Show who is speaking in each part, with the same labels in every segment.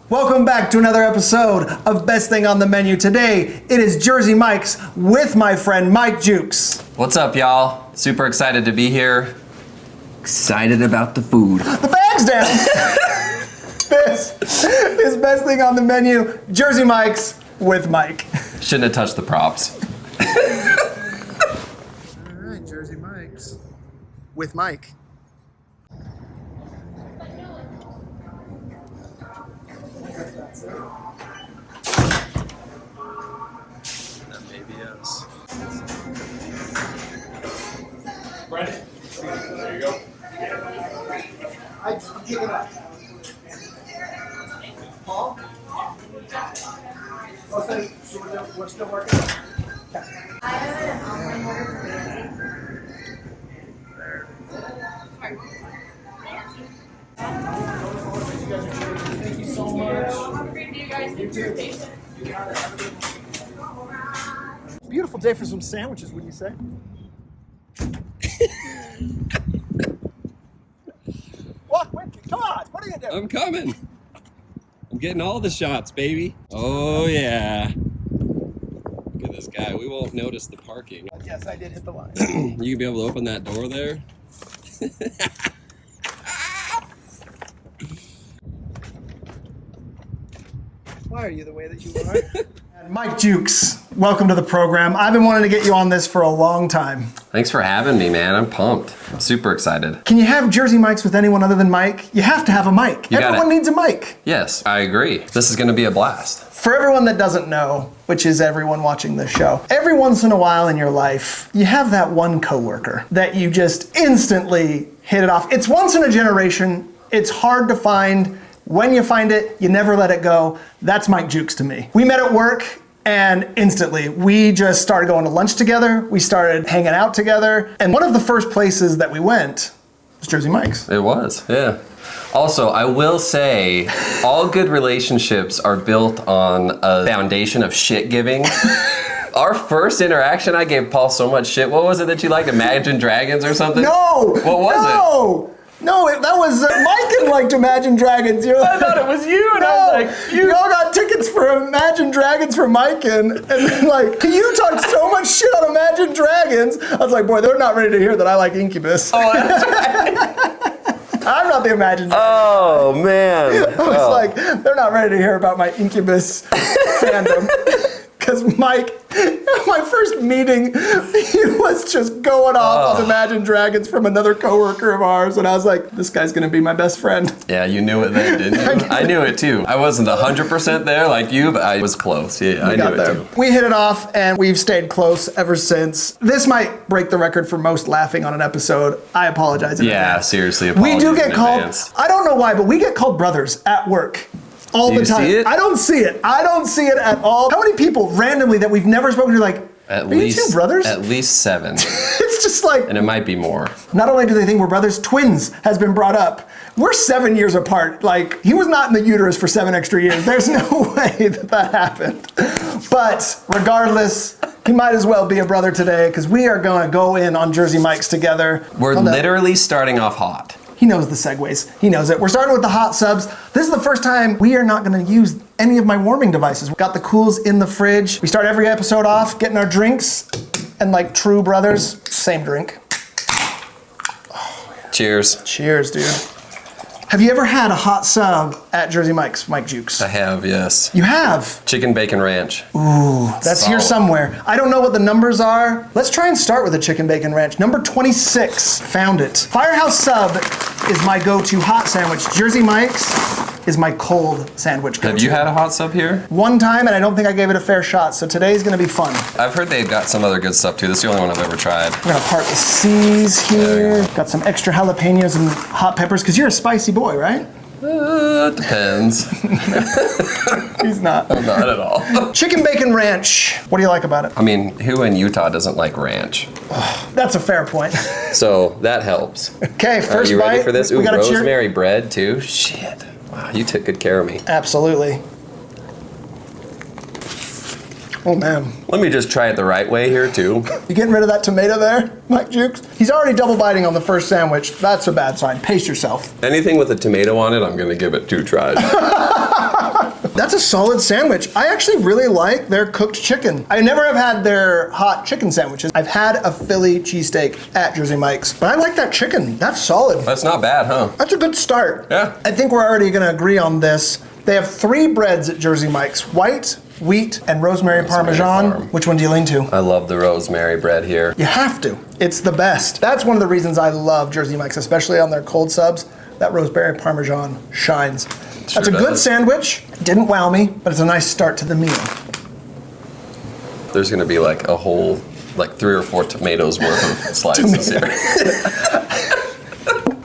Speaker 1: Welcome back to another episode of Best Thing on the Menu. Today, it is Jersey Mike's with my friend Mike Jewkes.
Speaker 2: What's up, y'all? Super excited to be here.
Speaker 3: Excited about the food.
Speaker 1: The bag's down! This is Best Thing on the Menu, Jersey Mike's with Mike.
Speaker 2: Shouldn't have touched the props.
Speaker 1: All right, Jersey Mike's with Mike.
Speaker 2: That may be us.
Speaker 4: Brandon, there you go.
Speaker 1: I'm taking up. Paul? Okay, so we're still working.
Speaker 5: I have an online order for
Speaker 1: Thank you so much.
Speaker 5: Have a great day, guys. Thanks for your patience.
Speaker 1: Beautiful day for some sandwiches, would you say? What? Come on, what are you doing?
Speaker 2: I'm coming. I'm getting all the shots, baby. Oh, yeah. Look at this guy. We won't notice the parking.
Speaker 1: Yes, I did hit the line.
Speaker 2: You can be able to open that door there.
Speaker 1: Why are you the way that you are? And Mike Jewkes, welcome to the program. I've been wanting to get you on this for a long time.
Speaker 2: Thanks for having me, man. I'm pumped. I'm super excited.
Speaker 1: Can you have Jersey Mike's with anyone other than Mike? You have to have a mic.
Speaker 2: You got
Speaker 1: Everyone
Speaker 2: it.
Speaker 1: needs a mic.
Speaker 2: Yes, I agree. This is going to be a blast.
Speaker 1: For everyone that doesn't know, which is everyone watching this show, every once in a while in your life, you have that one coworker that you just instantly hit it off. It's once in a generation. It's hard to find. When you find it, you never let it go. That's Mike Jewkes to me. We met at work and instantly we just started going to lunch together. We started hanging out together. And one of the first places that we went was Jersey Mike's.
Speaker 2: It was, yeah. Also, I will say, all good relationships are built on a foundation of shit giving. Our first interaction, I gave Paul so much shit. What was it that you liked? Imagine Dragons or something?
Speaker 1: No!
Speaker 2: What was it?
Speaker 1: No, that was Mike and liked Imagine Dragons. You're
Speaker 2: I thought it was you, and I was like,
Speaker 1: you all got tickets for Imagine Dragons for Mike, and then like, you talked so much shit on Imagine Dragons. I was like, boy, they're not ready to hear that I like Incubus.
Speaker 2: Oh, that's right.
Speaker 1: I'm not the Imagine Dragons.
Speaker 2: Oh, man.
Speaker 1: I was like, they're not ready to hear about my Incubus fandom. Because Mike, my first meeting, he was just going off on Imagine Dragons from another coworker of ours, and I was like, this guy's gonna be my best friend.
Speaker 2: Yeah, you knew it then, didn't you? I knew it too. I wasn't 100% there like you, but I was close. Yeah, I knew it too.
Speaker 1: We hit it off, and we've stayed close ever since. This might break the record for most laughing on an episode. I apologize in advance.
Speaker 2: Seriously,
Speaker 1: We do get
Speaker 2: in
Speaker 1: called,
Speaker 2: advance.
Speaker 1: I don't know why, but we get called brothers at work. All
Speaker 2: Do
Speaker 1: the time.
Speaker 2: you see it?
Speaker 1: I don't see it. I don't see it at all. How many people randomly that we've never spoken to like,
Speaker 2: At
Speaker 1: are you two brothers?
Speaker 2: At least 7.
Speaker 1: It's just like,
Speaker 2: And it might be more.
Speaker 1: not only do they think we're brothers, twins has been brought up. We're 7 years apart. Like, he was not in the uterus for 7 extra years. There's no way that happened. But regardless, he might as well be a brother today because we are going to go in on Jersey Mike's together.
Speaker 2: We're literally starting off hot.
Speaker 1: He knows the segues. He knows it. We're starting with the hot subs. This is the first time we are not going to use any of my warming devices. We've got the cools in the fridge. We start every episode off getting our drinks, and like true brothers, same drink.
Speaker 2: Cheers.
Speaker 1: Cheers, dude. Have you ever had a hot sub at Jersey Mike's, Mike Jewkes?
Speaker 2: I have, yes.
Speaker 1: You have?
Speaker 2: Chicken bacon ranch.
Speaker 1: Ooh, that's here
Speaker 2: Solid.
Speaker 1: somewhere. I don't know what the numbers are. Let's try and start with a chicken bacon ranch. Number 26, found it. Firehouse Sub is my go-to hot sandwich. Jersey Mike's is my cold sandwich go-to.
Speaker 2: Have you had a hot sub here?
Speaker 1: One time, and I don't think I gave it a fair shot, so today's gonna be fun.
Speaker 2: I've heard they've got some other good stuff too. This is the only one I've ever tried.
Speaker 1: We're gonna part the C's here. Got some extra jalapenos and hot peppers, because you're a spicy boy, right?
Speaker 2: Depends.
Speaker 1: He's not.
Speaker 2: Not at all.
Speaker 1: Chicken bacon ranch. What do you like about it?
Speaker 2: I mean, who in Utah doesn't like ranch?
Speaker 1: That's a fair point.
Speaker 2: So that helps.
Speaker 1: Okay, first
Speaker 2: Are you
Speaker 1: bite.
Speaker 2: ready for this?
Speaker 1: We
Speaker 2: Ooh,
Speaker 1: gotta cheer.
Speaker 2: rosemary bread too. Shit. Wow, you took good care of me.
Speaker 1: Absolutely. Oh man.
Speaker 2: Let me just try it the right way here too.
Speaker 1: You getting rid of that tomato there, Mike Jewkes? He's already double biting on the first sandwich. That's a bad sign. Pace yourself.
Speaker 2: Anything with a tomato on it, I'm gonna give it 2 tries.
Speaker 1: That's a solid sandwich. I actually really like their cooked chicken. I never have had their hot chicken sandwiches. I've had a Philly cheesesteak at Jersey Mike's, but I like that chicken. That's solid.
Speaker 2: That's not bad, huh?
Speaker 1: That's a good start.
Speaker 2: Yeah.
Speaker 1: I think we're already gonna agree on this. They have 3 breads at Jersey Mike's: white, wheat, and rosemary parmesan.
Speaker 2: Parm.
Speaker 1: Which one do you lean to?
Speaker 2: I love the rosemary bread here.
Speaker 1: You have to. It's the best. That's one of the reasons I love Jersey Mike's, especially on their cold subs. That rosemary parmesan shines. That's a good
Speaker 2: does.
Speaker 1: sandwich. Didn't wow me, but it's a nice start to the meal.
Speaker 2: There's gonna be like a whole, like 3 or 4 tomatoes worth of slices here.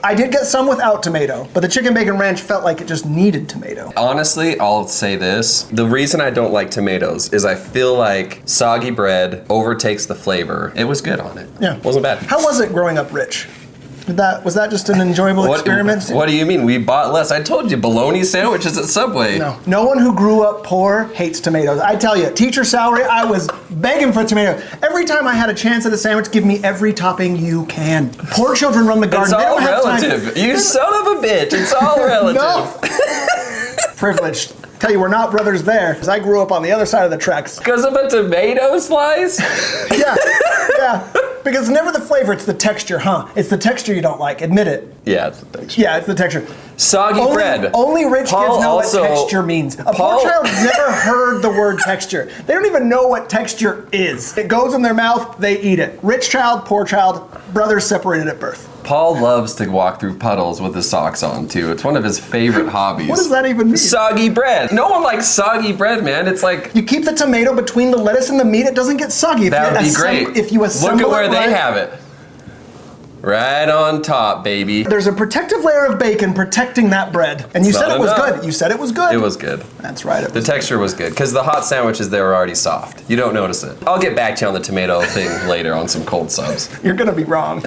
Speaker 1: I did get some without tomato, but the chicken bacon ranch felt like it just needed tomato.
Speaker 2: Honestly, I'll say this. The reason I don't like tomatoes is I feel like soggy bread overtakes the flavor. It was good on it.
Speaker 1: Yeah.
Speaker 2: Wasn't bad.
Speaker 1: How was it growing up rich? Was that just an enjoyable experiment?
Speaker 2: What do you mean? We bought less. I told you, bologna sandwiches at Subway.
Speaker 1: No one who grew up poor hates tomatoes. I tell you, teacher salary, I was begging for tomato. Every time I had a chance at a sandwich, give me every topping you can. Poor children run the garden.
Speaker 2: It's
Speaker 1: They
Speaker 2: all
Speaker 1: don't have time.
Speaker 2: relative. You son of a bitch. It's all relative.
Speaker 1: No. Privileged. Tell you, we're not brothers there, because I grew up on the other side of the tracks.
Speaker 2: Because of a tomato slice?
Speaker 1: Yeah. Because it's never the flavor, it's the texture, huh? It's the texture you don't like, admit it.
Speaker 2: Yeah, it's the texture.
Speaker 1: Yeah, it's the texture.
Speaker 2: Soggy bread.
Speaker 1: Only rich
Speaker 2: Paul
Speaker 1: kids know
Speaker 2: also-
Speaker 1: what texture means. A poor
Speaker 2: Paul-
Speaker 1: child never heard the word texture. They don't even know what texture is. It goes in their mouth, they eat it. Rich child, poor child, brothers separated at birth.
Speaker 2: Paul loves to walk through puddles with his socks on, too. It's one of his favorite hobbies.
Speaker 1: What does that even mean?
Speaker 2: Soggy bread. No one likes soggy bread, man. It's like...
Speaker 1: You keep the tomato between the lettuce and the meat, it doesn't get soggy.
Speaker 2: That would be great.
Speaker 1: If you assemble
Speaker 2: Look at where
Speaker 1: it
Speaker 2: they
Speaker 1: right,
Speaker 2: have it. Right on top, baby.
Speaker 1: There's a protective layer of bacon protecting that bread. And you
Speaker 2: It's
Speaker 1: said
Speaker 2: not
Speaker 1: it was
Speaker 2: enough.
Speaker 1: good. You said it was good.
Speaker 2: It was good.
Speaker 1: That's right.
Speaker 2: The texture was good, because the hot sandwiches, they were already soft. You don't notice it. I'll get back to you on the tomato thing later on some cold subs.
Speaker 1: You're gonna be wrong.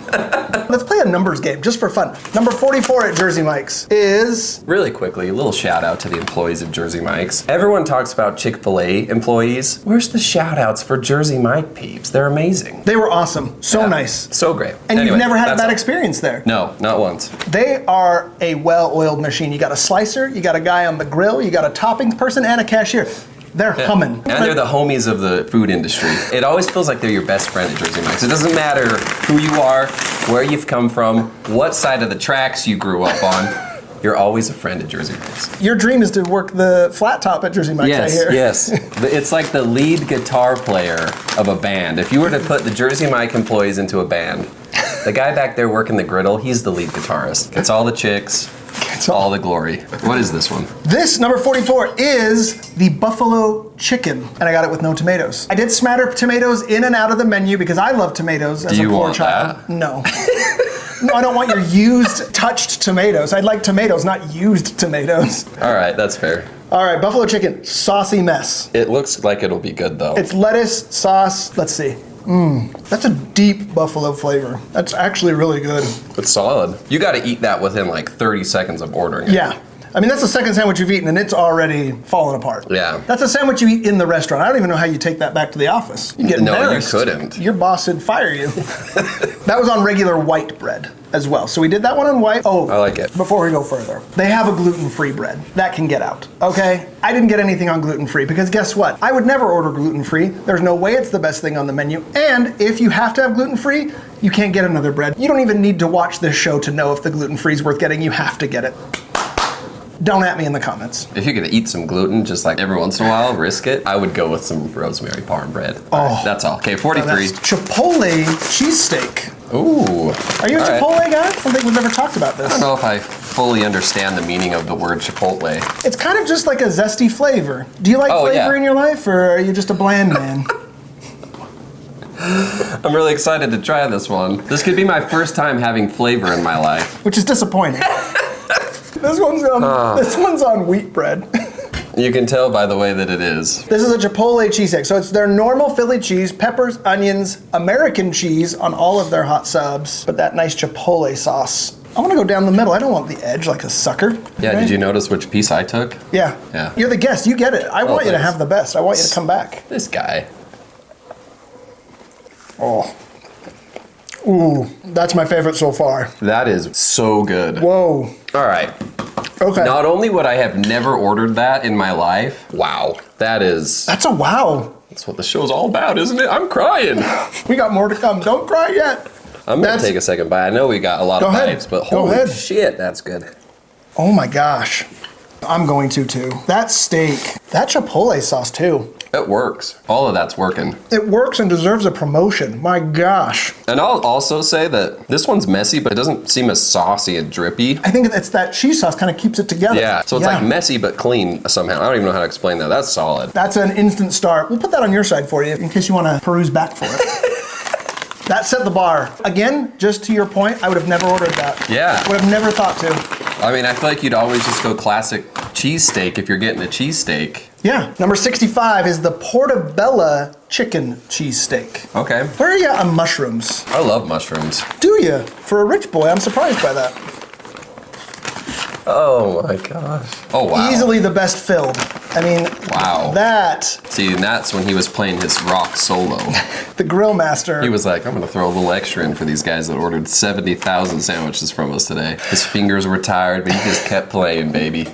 Speaker 1: Let's play a numbers game, just for fun. Number 44 at Jersey Mike's is...
Speaker 2: Really quickly, a little shout out to the employees of Jersey Mike's. Everyone talks about Chick-fil-A employees. Where's the shout outs for Jersey Mike peeps? They're amazing.
Speaker 1: They were awesome. So
Speaker 2: Yeah.
Speaker 1: nice.
Speaker 2: So great.
Speaker 1: And
Speaker 2: Anyway,
Speaker 1: you've never had a
Speaker 2: that's
Speaker 1: bad
Speaker 2: all.
Speaker 1: experience there.
Speaker 2: No, not once.
Speaker 1: They are a well-oiled machine. You got a slicer, you got a guy on the grill, you got a toppings person, and a cashier. They're humming.
Speaker 2: And they're the homies of the food industry. It always feels like they're your best friend at Jersey Mike's. It doesn't matter who you are, where you've come from, what side of the tracks you grew up on. You're always a friend at Jersey Mike's.
Speaker 1: Your dream is to work the flat top at Jersey Mike's, I hear.
Speaker 2: Yes. It's like the lead guitar player of a band. If you were to put the Jersey Mike employees into a band, the guy back there working the griddle, he's the lead guitarist. Gets all the chicks,
Speaker 1: Gets
Speaker 2: all the glory. What is this one?
Speaker 1: This, number 44, is the buffalo chicken, and I got it with no tomatoes. I did smatter tomatoes in and out of the menu because I love tomatoes as
Speaker 2: you
Speaker 1: a poor
Speaker 2: want
Speaker 1: child.
Speaker 2: that?
Speaker 1: No. No, I don't want your used, touched tomatoes. I'd like tomatoes, not used tomatoes.
Speaker 2: All right, that's fair.
Speaker 1: All right, buffalo chicken, saucy mess.
Speaker 2: It looks like it'll be good though.
Speaker 1: It's lettuce, sauce, let's see. That's a deep buffalo flavor. That's actually really good.
Speaker 2: It's solid. You got to eat that within like 30 seconds of ordering it.
Speaker 1: Yeah. I mean, that's the second sandwich you've eaten and it's already fallen apart.
Speaker 2: Yeah.
Speaker 1: That's a sandwich you eat in the restaurant. I don't even know how you take that back to the office. You get
Speaker 2: No, you
Speaker 1: embarrassed.
Speaker 2: couldn't.
Speaker 1: Your boss would fire you. That was on regular white bread as well. So we did that one on white. Oh,
Speaker 2: I like it.
Speaker 1: Before we go further, they have a gluten-free bread. That can get out, okay? I didn't get anything on gluten-free because guess what? I would never order gluten-free. There's no way it's the best thing on the menu. And if you have to have gluten-free, you can't get another bread. You don't even need to watch this show to know if the gluten-free is worth getting. You have to get it. Don't at me in the comments.
Speaker 2: If you could eat some gluten just like every once in a while, risk it, I would go with some rosemary parm bread. All right, that's all. Okay, 43.
Speaker 1: That's Chipotle cheesesteak.
Speaker 2: Ooh.
Speaker 1: Are you a
Speaker 2: All right.
Speaker 1: Chipotle guy? I don't think we've ever talked about this.
Speaker 2: I don't know if I fully understand the meaning of the word Chipotle.
Speaker 1: It's kind of just like a zesty flavor. Do you like
Speaker 2: Oh,
Speaker 1: flavor
Speaker 2: yeah.
Speaker 1: in your life, or are you just a bland man?
Speaker 2: I'm really excited to try this one. This could be my first time having flavor in my life.
Speaker 1: Which is disappointing. This one's on wheat bread.
Speaker 2: You can tell by the way that it is.
Speaker 1: This is a Chipotle cheesesteak. So it's their normal Philly cheese, peppers, onions, American cheese on all of their hot subs, but that nice Chipotle sauce. I want to go down the middle. I don't want the edge like a sucker.
Speaker 2: Yeah,
Speaker 1: Okay?
Speaker 2: did you notice which piece I took?
Speaker 1: Yeah.
Speaker 2: Yeah.
Speaker 1: You're the guest. You get it. I want you to
Speaker 2: thanks.
Speaker 1: have the best. I want you to come back.
Speaker 2: This guy.
Speaker 1: Oh. Ooh, that's my favorite so far.
Speaker 2: That is so good.
Speaker 1: Whoa.
Speaker 2: All right.
Speaker 1: Okay.
Speaker 2: Not only would I have never ordered that in my life, wow. That's
Speaker 1: That's a wow.
Speaker 2: what the show's all about, isn't it? I'm crying.
Speaker 1: We got more to come. Don't cry yet.
Speaker 2: I'm gonna take a second bite. I know we got a lot
Speaker 1: Go
Speaker 2: of
Speaker 1: ahead.
Speaker 2: bites, but
Speaker 1: Go
Speaker 2: holy
Speaker 1: ahead.
Speaker 2: shit, that's good.
Speaker 1: Oh my gosh. I'm going to too. That steak, that chipotle sauce too.
Speaker 2: It works. All of that's working.
Speaker 1: It works and deserves a promotion. My gosh.
Speaker 2: And I'll also say that this one's messy, but it doesn't seem as saucy and drippy.
Speaker 1: I think it's that cheese sauce kind of keeps it together.
Speaker 2: Yeah, so it's like messy but clean somehow. I don't even know how to explain that. That's solid.
Speaker 1: That's an instant start. We'll put that on your side for you in case you want to peruse back for it. That set the bar. Again, just to your point, I would have never ordered that.
Speaker 2: Yeah.
Speaker 1: Would have never thought to.
Speaker 2: I mean, I feel like you'd always just go classic cheesesteak if you're getting a cheesesteak.
Speaker 1: Yeah. Number 65 is the Portobello chicken cheesesteak.
Speaker 2: Okay.
Speaker 1: Where are you at on mushrooms?
Speaker 2: I love mushrooms.
Speaker 1: Do you? For a rich boy, I'm surprised by that.
Speaker 2: Oh my gosh. Oh wow.
Speaker 1: Easily the best filled. I mean,
Speaker 2: Wow.
Speaker 1: that,
Speaker 2: See, and that's when he was playing his rock solo.
Speaker 1: the grill master.
Speaker 2: He was like, I'm gonna throw a little extra in for these guys that ordered 70,000 sandwiches from us today. His fingers were tired, but he just kept playing, baby.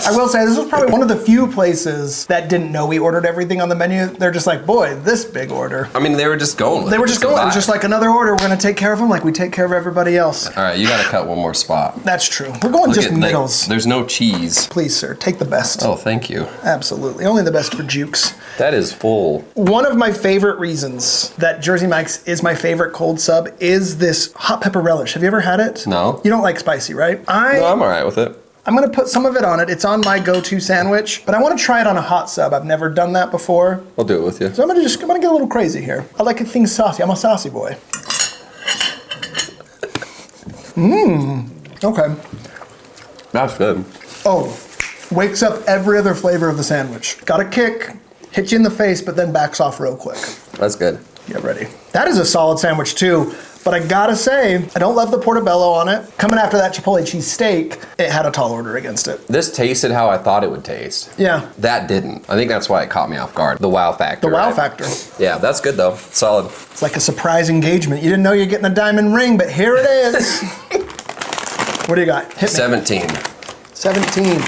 Speaker 1: I will say, this was probably one of the few places that didn't know we ordered everything on the menu. They're just like, boy, this big order.
Speaker 2: I mean, they were just going with
Speaker 1: They were
Speaker 2: it.
Speaker 1: just
Speaker 2: It's a
Speaker 1: going. It was
Speaker 2: vibe.
Speaker 1: just like another order. We're going to take care of them like we take care of everybody else.
Speaker 2: All right, you gotta cut one more spot.
Speaker 1: That's true. We're going just
Speaker 2: like,
Speaker 1: middles.
Speaker 2: there's no cheese.
Speaker 1: Please, sir, take the best.
Speaker 2: Oh, thank you.
Speaker 1: Absolutely. Only the best for Jewkes.
Speaker 2: That is full.
Speaker 1: One of my favorite reasons that Jersey Mike's is my favorite cold sub is this hot pepper relish. Have you ever had it?
Speaker 2: No.
Speaker 1: You don't like spicy, right?
Speaker 2: No, I'm all right with it.
Speaker 1: I'm gonna put some of it on it. It's on my go-to sandwich, but I want to try it on a hot sub. I've never done that before.
Speaker 2: I'll do it with you.
Speaker 1: So I'm gonna get a little crazy here. I like things saucy. I'm a saucy boy. Okay.
Speaker 2: That's good.
Speaker 1: Oh, wakes up every other flavor of the sandwich. Got a kick, hits you in the face, but then backs off real quick.
Speaker 2: That's good.
Speaker 1: Get ready. That is a solid sandwich too, but I gotta say, I don't love the portobello on it. Coming after that Chipotle cheese steak, it had a tall order against it.
Speaker 2: This tasted how I thought it would taste.
Speaker 1: Yeah,
Speaker 2: That didn't. I think that's why it caught me off guard. The wow factor.
Speaker 1: the wow
Speaker 2: right?
Speaker 1: factor.
Speaker 2: Yeah, that's good though. Solid.
Speaker 1: It's like a surprise engagement. You didn't know you're getting a diamond ring, but here it is. What do you got? Hit me.
Speaker 2: 17.
Speaker 1: 17.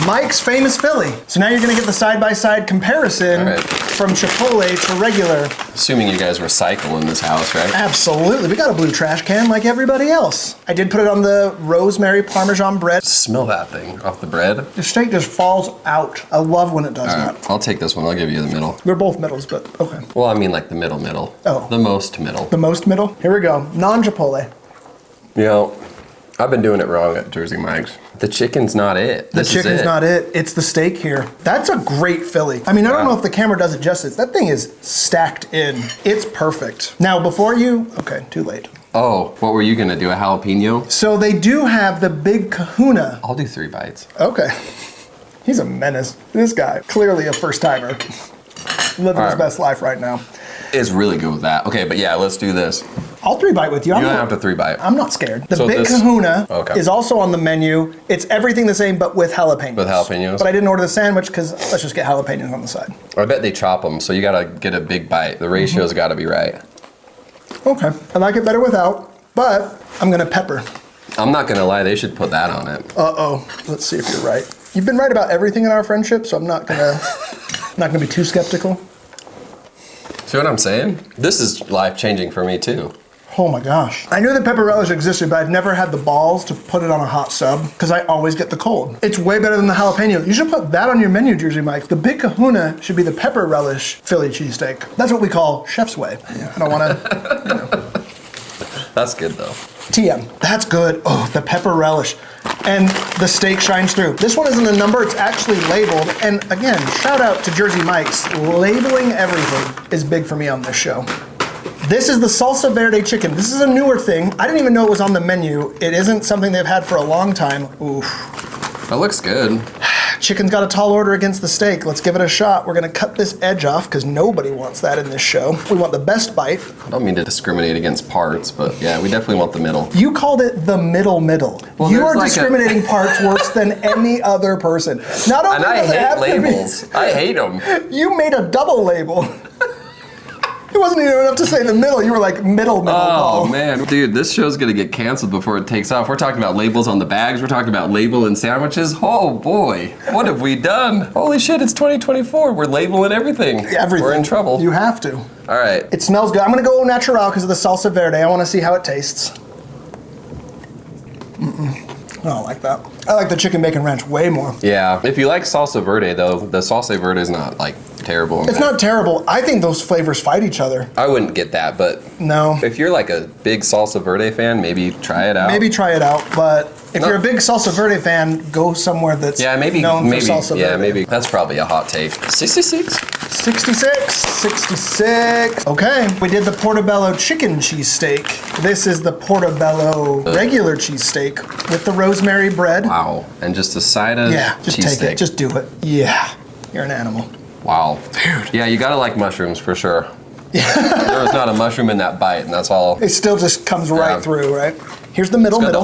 Speaker 1: Mike's Famous Philly. So now you're gonna get the side-by-side comparison
Speaker 2: All right.
Speaker 1: from Chipotle to regular.
Speaker 2: Assuming you guys recycle in this house, right?
Speaker 1: Absolutely, we got a blue trash can like everybody else. I did put it on the rosemary Parmesan bread.
Speaker 2: Smell that thing off the bread.
Speaker 1: The steak just falls out. I love when it does
Speaker 2: All
Speaker 1: that.
Speaker 2: right, I'll take this one. I'll give you the middle.
Speaker 1: They're both middles, but okay.
Speaker 2: Well, I mean like the middle.
Speaker 1: Oh.
Speaker 2: The most middle.
Speaker 1: The most middle? Here we go. Non-Chipotle.
Speaker 2: You know, I've been doing it wrong at Jersey Mike's. The chicken's not it.
Speaker 1: The chicken's not it. It's the steak here. That's a great Philly. I mean, I don't know if the camera does it justice. That thing is stacked in. It's perfect. Now, before you... Okay, too late.
Speaker 2: Oh, what were you gonna do? A jalapeno?
Speaker 1: So they do have the Big Kahuna.
Speaker 2: I'll do 3 bites.
Speaker 1: Okay. He's a menace. This guy, clearly a first-timer. Living his
Speaker 2: right.
Speaker 1: best life right now.
Speaker 2: It's really good with that. Okay, but yeah, let's do this.
Speaker 1: I'll 3-bite with you.
Speaker 2: You don't have to 3-bite.
Speaker 1: I'm not scared. The
Speaker 2: So
Speaker 1: Big
Speaker 2: this-
Speaker 1: Kahuna
Speaker 2: Okay.
Speaker 1: is also on the menu. It's everything the same, but with jalapenos.
Speaker 2: With jalapenos?
Speaker 1: But I didn't order the sandwich because let's just get jalapenos on the side.
Speaker 2: I bet they chop them, so you gotta get a big bite. The ratio's gotta be right.
Speaker 1: Okay. I like it better without, but I'm gonna pepper.
Speaker 2: I'm not gonna lie, they should put that on it.
Speaker 1: Uh-oh. Let's see if you're right. You've been right about everything in our friendship, so I'm not gonna be too skeptical.
Speaker 2: See what I'm saying? This is life-changing for me too.
Speaker 1: Oh my gosh. I knew that pepper relish existed, but I've never had the balls to put it on a hot sub because I always get the cold. It's way better than the jalapeno. You should put that on your menu, Jersey Mike. The Big Kahuna should be the pepper relish Philly cheesesteak. That's what we call chef's way. I don't want to,
Speaker 2: That's good though.
Speaker 1: TM. That's good. Oh, the pepper relish. And the steak shines through. This one isn't a number, it's actually labeled. And again, shout out to Jersey Mike's. Labeling everything is big for me on this show. This is the salsa verde chicken. This is a newer thing. I didn't even know it was on the menu. It isn't something they've had for a long time. Oof.
Speaker 2: That looks good.
Speaker 1: Chicken's got a tall order against the steak. Let's give it a shot. We're gonna cut this edge off because nobody wants that in this show. We want the best bite.
Speaker 2: I don't mean to discriminate against parts, but yeah, we definitely want the middle.
Speaker 1: You called it the middle.
Speaker 2: Well,
Speaker 1: You
Speaker 2: there's
Speaker 1: are
Speaker 2: like
Speaker 1: discriminating parts worse than any other person. Not only
Speaker 2: And I
Speaker 1: does it have
Speaker 2: hate
Speaker 1: to be-
Speaker 2: labels. I hate them.
Speaker 1: You made a double label. It wasn't even enough to say the middle. You were like middle.
Speaker 2: Oh
Speaker 1: Paul.
Speaker 2: man, dude, this show's gonna get canceled before it takes off. We're talking about labels on the bags. We're talking about label in sandwiches. Oh boy, what have we done? Holy shit, it's 2024. We're labeling everything.
Speaker 1: Everything.
Speaker 2: We're in trouble.
Speaker 1: You have to.
Speaker 2: All right.
Speaker 1: It smells good. I'm gonna go natural because of the salsa verde. I want to see how it tastes. I don't like that. I like the chicken bacon ranch way more.
Speaker 2: Yeah. If you like salsa verde, though, the salsa verde is not like terrible.
Speaker 1: It's not terrible. I think those flavors fight each other.
Speaker 2: I wouldn't get that, but
Speaker 1: No.
Speaker 2: if you're like a big salsa verde fan, maybe try it out.
Speaker 1: Maybe try it out, but if
Speaker 2: No.
Speaker 1: you're a big salsa verde fan, go somewhere that's
Speaker 2: Yeah, maybe.
Speaker 1: known
Speaker 2: Maybe.
Speaker 1: for salsa
Speaker 2: Yeah,
Speaker 1: verde.
Speaker 2: maybe. That's probably a hot take. 66.
Speaker 1: 66. Okay, we did the portobello chicken cheesesteak. This is the portobello regular cheesesteak with the rosemary bread.
Speaker 2: Wow. And just a side of
Speaker 1: Yeah, just take
Speaker 2: cheesesteak.
Speaker 1: it. Just do it. Yeah, you're an animal.
Speaker 2: Wow.
Speaker 1: Dude.
Speaker 2: Yeah, you gotta like mushrooms for sure. There was not a mushroom in that bite, and that's all.
Speaker 1: It still just comes right
Speaker 2: Yeah.
Speaker 1: through, right? Here's the middle.
Speaker 2: Good, though.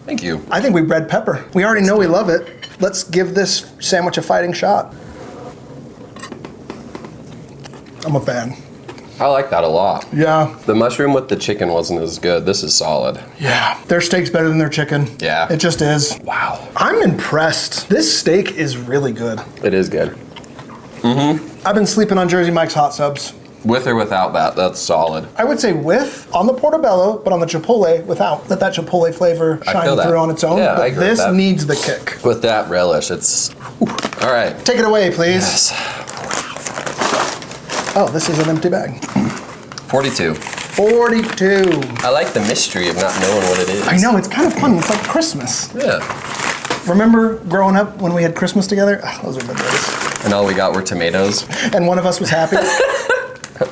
Speaker 2: Thank you.
Speaker 1: I think we red pepper. We already know we love it. Let's give this sandwich a fighting shot. I'm a fan.
Speaker 2: I like that a lot.
Speaker 1: Yeah.
Speaker 2: The mushroom with the chicken wasn't as good. This is solid.
Speaker 1: Yeah. Their steak's better than their chicken.
Speaker 2: Yeah.
Speaker 1: It just is.
Speaker 2: Wow.
Speaker 1: I'm impressed. This steak is really good.
Speaker 2: It is good.
Speaker 1: I've been sleeping on Jersey Mike's hot subs.
Speaker 2: With or without that, that's solid.
Speaker 1: I would say with on the portobello, but on the chipotle without. Let that chipotle flavor
Speaker 2: I
Speaker 1: shine
Speaker 2: feel that.
Speaker 1: through on its own.
Speaker 2: Yeah,
Speaker 1: but
Speaker 2: I agree with
Speaker 1: this
Speaker 2: that.
Speaker 1: needs the kick.
Speaker 2: With that relish, it's... All right.
Speaker 1: Take it away, please.
Speaker 2: Yes.
Speaker 1: Oh, this is an empty bag.
Speaker 2: 42.
Speaker 1: 42.
Speaker 2: I like the mystery of not knowing what it is.
Speaker 1: I know, it's kind of fun. It's like Christmas.
Speaker 2: Yeah.
Speaker 1: Remember growing up when we had Christmas together? Oh, those are the days.
Speaker 2: And all we got were tomatoes.
Speaker 1: And one of us was happy.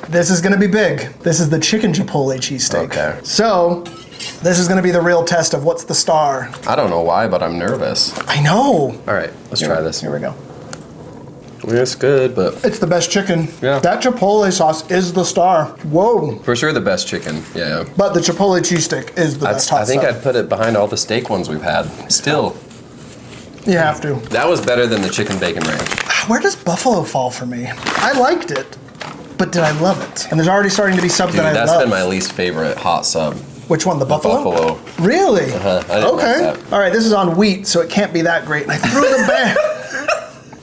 Speaker 1: This is gonna be big. This is the chicken chipotle cheesesteak.
Speaker 2: Okay.
Speaker 1: So, this is gonna be the real test of what's the star.
Speaker 2: I don't know why, but I'm nervous.
Speaker 1: I know.
Speaker 2: All right, let's try this.
Speaker 1: Here we go.
Speaker 2: It's good, but
Speaker 1: It's the best chicken.
Speaker 2: Yeah.
Speaker 1: That chipotle sauce is the star. Whoa.
Speaker 2: for sure the best chicken. Yeah.
Speaker 1: But the chipotle cheesesteak is the best hot
Speaker 2: I think
Speaker 1: stuff.
Speaker 2: I'd put it behind all the steak ones we've had. Still,
Speaker 1: You have to.
Speaker 2: that was better than the chicken bacon ranch.
Speaker 1: Where does buffalo fall for me? I liked it, but did I love it? And there's already starting to be subs
Speaker 2: Dude,
Speaker 1: that I
Speaker 2: that's
Speaker 1: love.
Speaker 2: been my least favorite hot sub.
Speaker 1: Which one, the buffalo?
Speaker 2: Buffalo.
Speaker 1: Really?
Speaker 2: I didn't like
Speaker 1: Okay.
Speaker 2: that.
Speaker 1: All right, this is on wheat, so it can't be that great. And I threw the bag.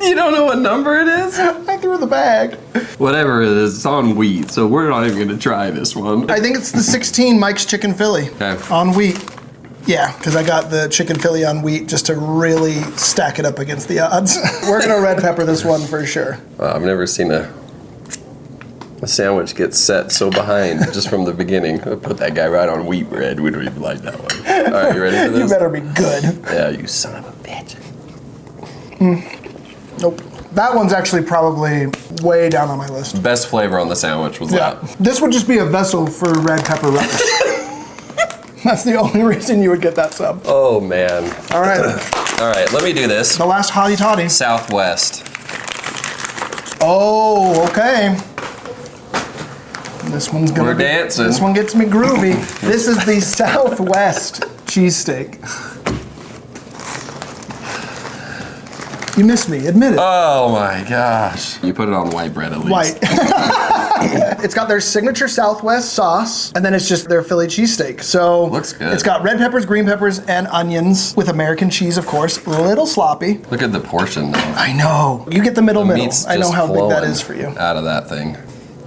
Speaker 2: You don't know what number it is?
Speaker 1: I threw the bag.
Speaker 2: Whatever it is, it's on wheat, so we're not even gonna try this one.
Speaker 1: I think it's the 16 Mike's Chicken Philly
Speaker 2: Okay.
Speaker 1: on wheat. Yeah, because I got the chicken Philly on wheat just to really stack it up against the odds. We're gonna red pepper this one for sure.
Speaker 2: Wow, I've never seen a sandwich get set so behind just from the beginning. I put that guy right on wheat bread. We don't even like that one. All right, you ready for this?
Speaker 1: You better be good.
Speaker 2: Yeah, you son of a bitch.
Speaker 1: Nope. That one's actually probably way down on my list.
Speaker 2: Best flavor on the sandwich was
Speaker 1: Yeah.
Speaker 2: that.
Speaker 1: This would just be a vessel for red pepper relish. That's the only reason you would get that sub.
Speaker 2: Oh man.
Speaker 1: All right.
Speaker 2: All right, let me do this.
Speaker 1: The last hottie toddy.
Speaker 2: Southwest.
Speaker 1: Oh, okay. This one's gonna
Speaker 2: We're
Speaker 1: be,
Speaker 2: dancing.
Speaker 1: This one gets me groovy. This is the Southwest cheesesteak. You missed me, admit it.
Speaker 2: Oh my gosh. You put it on white bread at least.
Speaker 1: White. It's got their signature Southwest sauce, and then it's just their Philly cheesesteak. So
Speaker 2: Looks good.
Speaker 1: It's got red peppers, green peppers, and onions with American cheese, of course. A little sloppy.
Speaker 2: Look at the portion though.
Speaker 1: I know. You get the middle.
Speaker 2: Meat's
Speaker 1: I know
Speaker 2: just
Speaker 1: how big that
Speaker 2: flowing
Speaker 1: is for you.
Speaker 2: Out of that thing.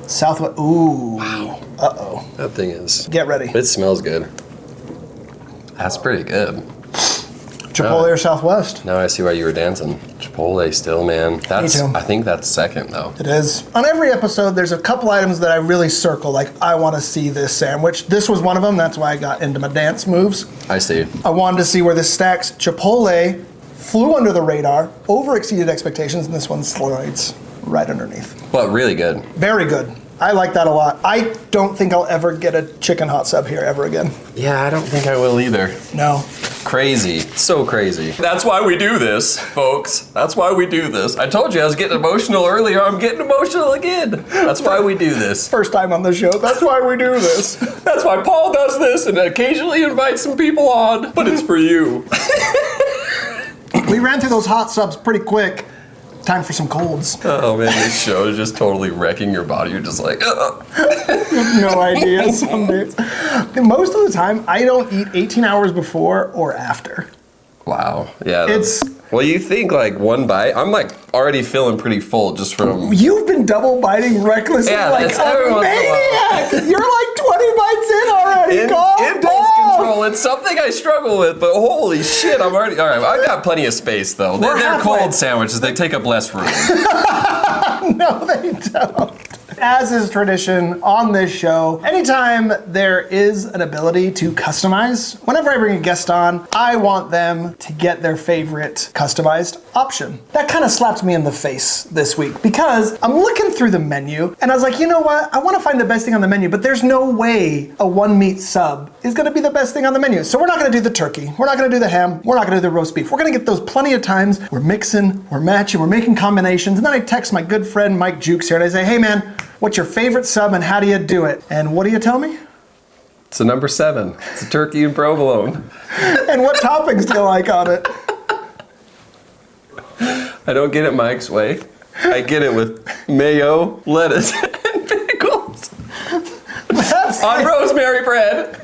Speaker 1: Southwest. Ooh. Wow. Uh-oh.
Speaker 2: That thing is.
Speaker 1: Get ready.
Speaker 2: It smells good. That's pretty good.
Speaker 1: Chipotle or Southwest?
Speaker 2: Now I see why you were dancing. Chipotle still, man. That's.
Speaker 1: too.
Speaker 2: I think that's second though.
Speaker 1: It is. On every episode, there's a couple items that I really circle, like, I want to see this sandwich. This was one of them. That's why I got into my dance moves.
Speaker 2: I see.
Speaker 1: I wanted to see where this stacks. Chipotle flew under the radar, over exceeded expectations, and this one slides right underneath.
Speaker 2: But really good.
Speaker 1: Very good. I like that a lot. I don't think I'll ever get a chicken hot sub here ever again.
Speaker 2: Yeah, I don't think I will either.
Speaker 1: No.
Speaker 2: Crazy. So crazy. That's why we do this, folks. That's why we do this. I told you I was getting emotional earlier. I'm getting emotional again. That's why we do this.
Speaker 1: First time on the show. That's why we do this.
Speaker 2: That's why Paul does this and occasionally invites some people on, but it's for you.
Speaker 1: We ran through those hot subs pretty quick. Time for some colds.
Speaker 2: Oh man, this show is just totally wrecking your body. You're just like,
Speaker 1: No idea some days. Most of the time, I don't eat 18 hours before or after.
Speaker 2: wow. Yeah.
Speaker 1: It's...
Speaker 2: Well, you think like one bite. I'm like already feeling pretty full just from...
Speaker 1: You've been double biting recklessly like
Speaker 2: that's
Speaker 1: a
Speaker 2: every once in a while.
Speaker 1: maniac. You're like 20 bites in already. Calm
Speaker 2: Impulse
Speaker 1: down.
Speaker 2: control. It's something I struggle with, but holy shit, I'm already... All right, I've got plenty of space though.
Speaker 1: We're
Speaker 2: They're
Speaker 1: halfway.
Speaker 2: cold sandwiches. They take up less room.
Speaker 1: No, they don't. As is tradition on this show, anytime there is an ability to customize, whenever I bring a guest on, I want them to get their favorite customized option. That kind of slapped me in the face this week because I'm looking through the menu and I was like, you know what? I want to find the best thing on the menu, but there's no way a one meat sub is going to be the best thing on the menu. So we're not going to do the turkey. We're not going to do the ham. We're not going to do the roast beef. We're going to get those plenty of times. We're mixing, we're matching, we're making combinations. And then I text my good friend Mike Jewkes here and I say, hey man, what's your favorite sub and how do you do it? And what do you tell me?
Speaker 2: It's a number 7. It's a turkey and provolone.
Speaker 1: And what toppings do you like on it?
Speaker 2: I don't get it Mike's way. I get it with mayo, lettuce, and pickles.
Speaker 1: That's
Speaker 2: On rosemary bread.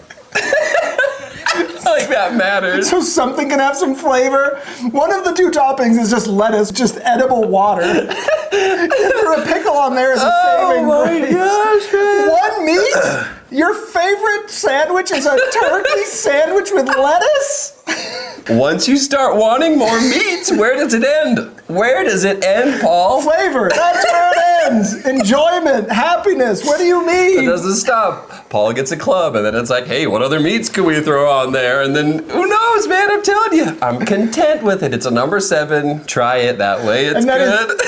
Speaker 2: Like that matters.
Speaker 1: so something can have some flavor. One of the two toppings is just lettuce, just edible water. Throw a pickle on there as a saving grace.
Speaker 2: gosh, man.
Speaker 1: One meat? Your favorite sandwich is a turkey sandwich with lettuce?
Speaker 2: Once you start wanting more meats, where does it end? Where does it end, Paul?
Speaker 1: Flavor, that's where it ends. Enjoyment, happiness, what do you
Speaker 2: It
Speaker 1: mean?
Speaker 2: doesn't stop. Paul gets a club, and then it's like, hey, what other meats can we throw on there? And then, who knows, man? I'm telling you, I'm content with it. It's a number 7. Try it that way. It's
Speaker 1: And that is-
Speaker 2: good.